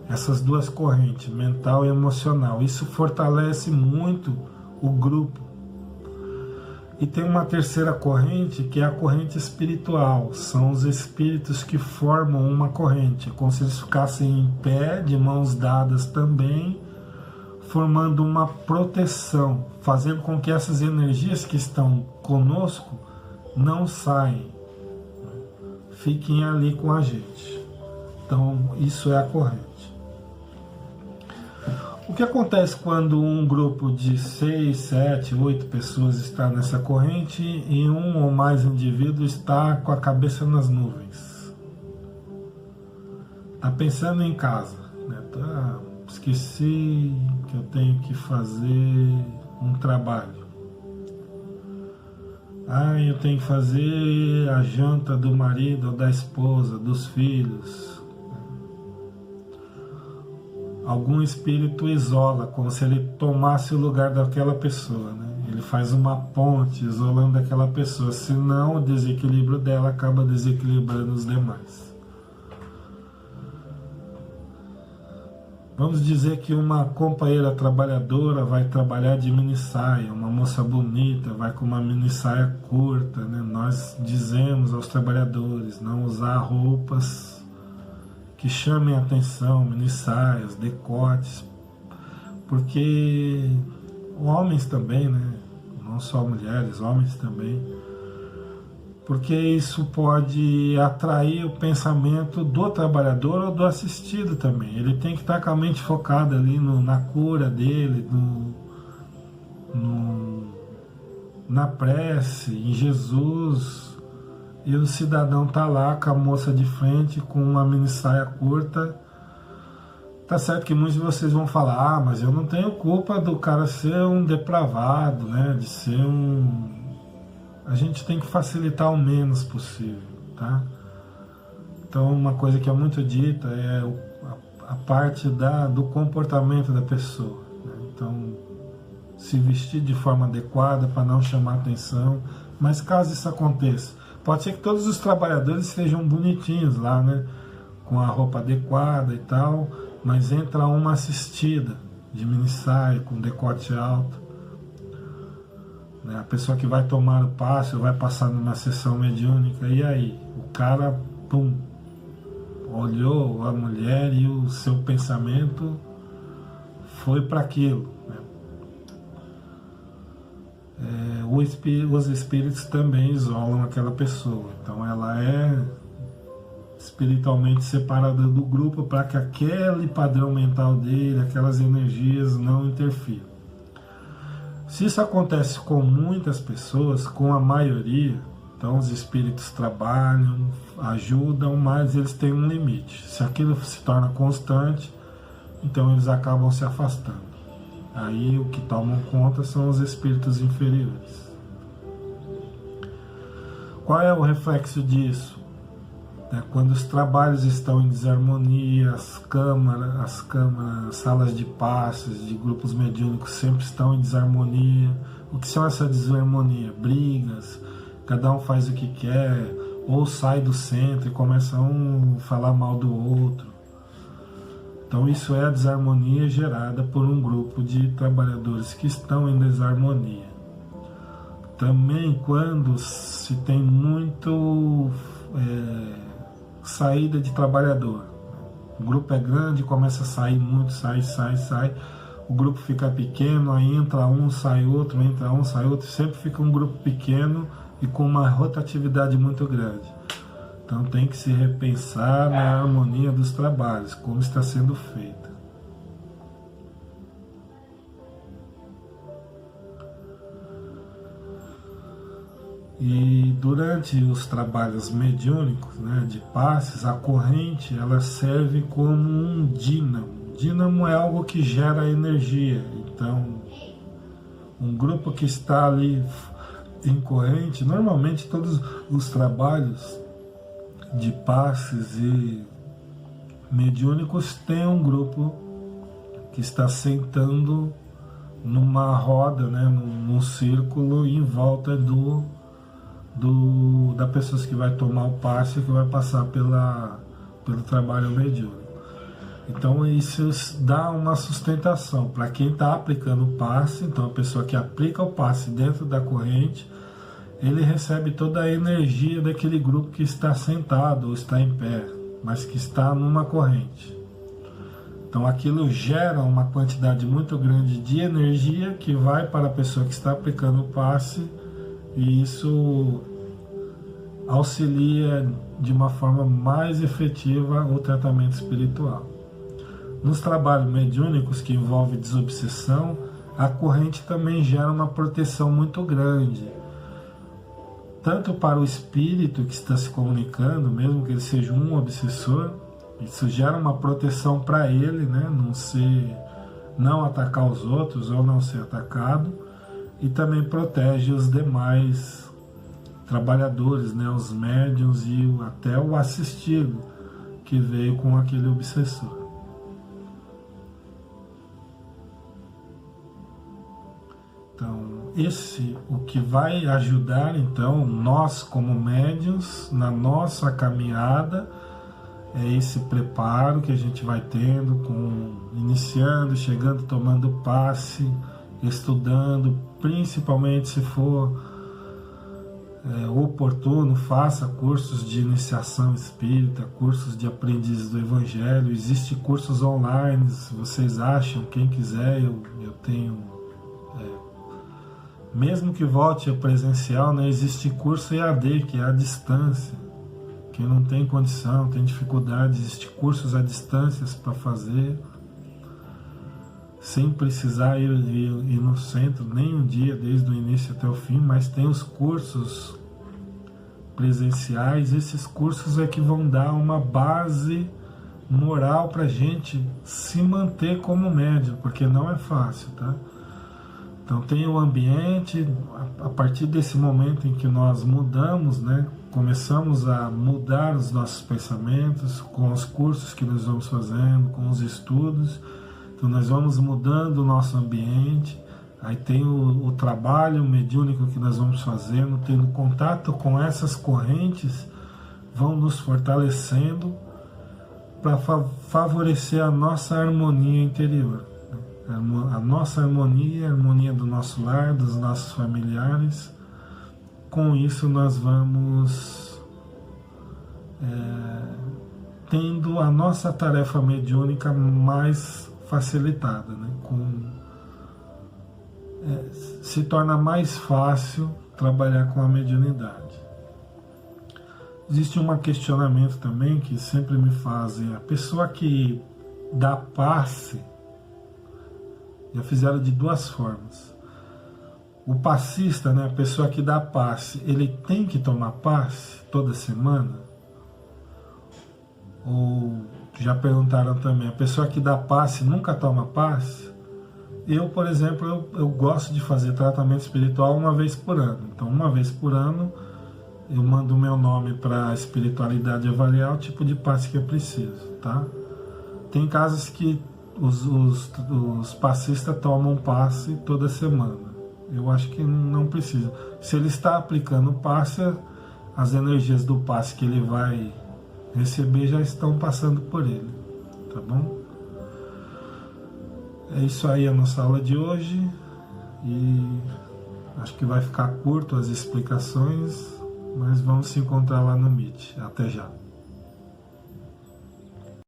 essas duas correntes, mental e emocional. Isso fortalece muito o grupo. E tem uma terceira corrente, que é a corrente espiritual. São os espíritos que formam uma corrente. É como se eles ficassem em pé, de mãos dadas também, formando uma proteção, fazendo com que essas energias que estão conosco não saiam, fiquem ali com a gente. Então, isso é a corrente. O que acontece quando um grupo de 6, 7, 8 pessoas está nessa corrente e um ou mais indivíduos está com a cabeça nas nuvens? Está pensando em casa, né? Esqueci que eu tenho que fazer um trabalho. Eu tenho que fazer a janta do marido ou da esposa, dos filhos. Algum espírito isola, como se ele tomasse o lugar daquela pessoa, né? Ele faz uma ponte isolando aquela pessoa, senão o desequilíbrio dela acaba desequilibrando os demais. Vamos dizer que uma companheira trabalhadora vai trabalhar de minissaia, uma moça bonita vai com uma minissaia curta, né? Nós dizemos aos trabalhadores não usar roupas que chamem a atenção, minissaias, decotes, porque homens também, né? Não só mulheres, homens também, porque isso pode atrair o pensamento do trabalhador ou do assistido também. Ele tem que estar com a mente focada ali na cura dele, na prece, em Jesus. E o cidadão está lá com a moça de frente, com uma minissaia curta. Tá certo que muitos de vocês vão falar, mas eu não tenho culpa do cara ser um depravado, né? De ser um... A gente tem que facilitar o menos possível, tá? Então, uma coisa que é muito dita é a parte do comportamento da pessoa, né? Então, se vestir de forma adequada para não chamar atenção. Mas caso isso aconteça, pode ser que todos os trabalhadores sejam bonitinhos lá, né? Com a roupa adequada e tal, mas entra uma assistida de minissaia, com decote alto, né? A pessoa que vai tomar o passe, vai passar numa sessão mediúnica, e aí? O cara, pum, olhou a mulher e o seu pensamento foi para aquilo, né? Os espíritos também isolam aquela pessoa, então ela é espiritualmente separada do grupo para que aquele padrão mental dele, aquelas energias não interfiram. Se isso acontece com muitas pessoas, com a maioria, então os espíritos trabalham, ajudam, mas eles têm um limite. Se aquilo se torna constante, então eles acabam se afastando. Aí o que tomam conta são os espíritos inferiores. Qual é o reflexo disso? Quando os trabalhos estão em desarmonia, as câmaras, salas de passes, de grupos mediúnicos sempre estão em desarmonia. O que são essa desarmonia? Brigas, cada um faz o que quer, ou sai do centro e começa um a falar mal do outro. Então isso é a desarmonia gerada por um grupo de trabalhadores que estão em desarmonia. Também quando se tem muito saída de trabalhador. O grupo é grande, começa a sair muito, sai. O grupo fica pequeno, aí entra um, sai outro, entra um, sai outro. Sempre fica um grupo pequeno e com uma rotatividade muito grande. Então tem que se repensar na harmonia dos trabalhos, como está sendo feita. E durante os trabalhos mediúnicos, né, de passes, a corrente ela serve como um dínamo. Dínamo é algo que gera energia. Então, um grupo que está ali em corrente, normalmente todos os trabalhos de passes e mediúnicos têm um grupo que está sentando numa roda, né, num círculo em volta da pessoa que vai tomar o passe, que vai passar pelo trabalho mediúnico. Então isso dá uma sustentação para quem está aplicando o passe. Então a pessoa que aplica o passe dentro da corrente, ele recebe toda a energia daquele grupo que está sentado ou está em pé, mas que está numa corrente. Então aquilo gera uma quantidade muito grande de energia que vai para a pessoa que está aplicando o passe, e isso auxilia de uma forma mais efetiva o tratamento espiritual. Nos trabalhos mediúnicos que envolvem desobsessão, a corrente também gera uma proteção muito grande, tanto para o espírito que está se comunicando, mesmo que ele seja um obsessor, isso gera uma proteção para ele, né? Não atacar os outros ou não ser atacado, e também protege os demais trabalhadores, né? Os médiuns e até o assistido que veio com aquele obsessor. Então, o que vai ajudar, então, nós como médiuns, na nossa caminhada, é esse preparo que a gente vai tendo, iniciando, chegando, tomando passe, estudando, principalmente se for oportuno, faça cursos de iniciação espírita, cursos de aprendiz do Evangelho. Existem cursos online, se vocês acham, quem quiser, eu tenho... Mesmo que volte ao presencial, né, existe curso EAD, que é à distância. Quem não tem condição, tem dificuldade, existem cursos à distância para fazer, sem precisar ir no centro nem um dia, desde o início até o fim, mas tem os cursos presenciais. Esses cursos é que vão dar uma base moral para a gente se manter como médium, porque não é fácil, tá? Então tem o ambiente, a partir desse momento em que nós mudamos, né, começamos a mudar os nossos pensamentos com os cursos que nós vamos fazendo, com os estudos, então nós vamos mudando o nosso ambiente, aí tem o trabalho mediúnico que nós vamos fazendo, tendo contato com essas correntes, vão nos fortalecendo para favorecer a nossa harmonia interior. A nossa harmonia, a harmonia do nosso lar, dos nossos familiares. Com isso nós vamos tendo a nossa tarefa mediúnica mais facilitada, né? Se torna mais fácil trabalhar com a mediunidade. Existe um questionamento também que sempre me fazem: a pessoa que dá passe, já fizeram de duas formas. O passista, né, a pessoa que dá passe, ele tem que tomar passe toda semana? Ou já perguntaram também, a pessoa que dá passe nunca toma passe? Eu, por exemplo, eu gosto de fazer tratamento espiritual uma vez por ano. Então, uma vez por ano, eu mando o meu nome para a espiritualidade avaliar o tipo de passe que eu preciso, tá? Tem casos que os passistas tomam passe toda semana. Eu acho que não precisa. Se ele está aplicando o passe, as energias do passe que ele vai receber já estão passando por ele, tá bom? É isso aí a nossa aula de hoje, e acho que vai ficar curto as explicações, mas vamos se encontrar lá no Meet. Até já.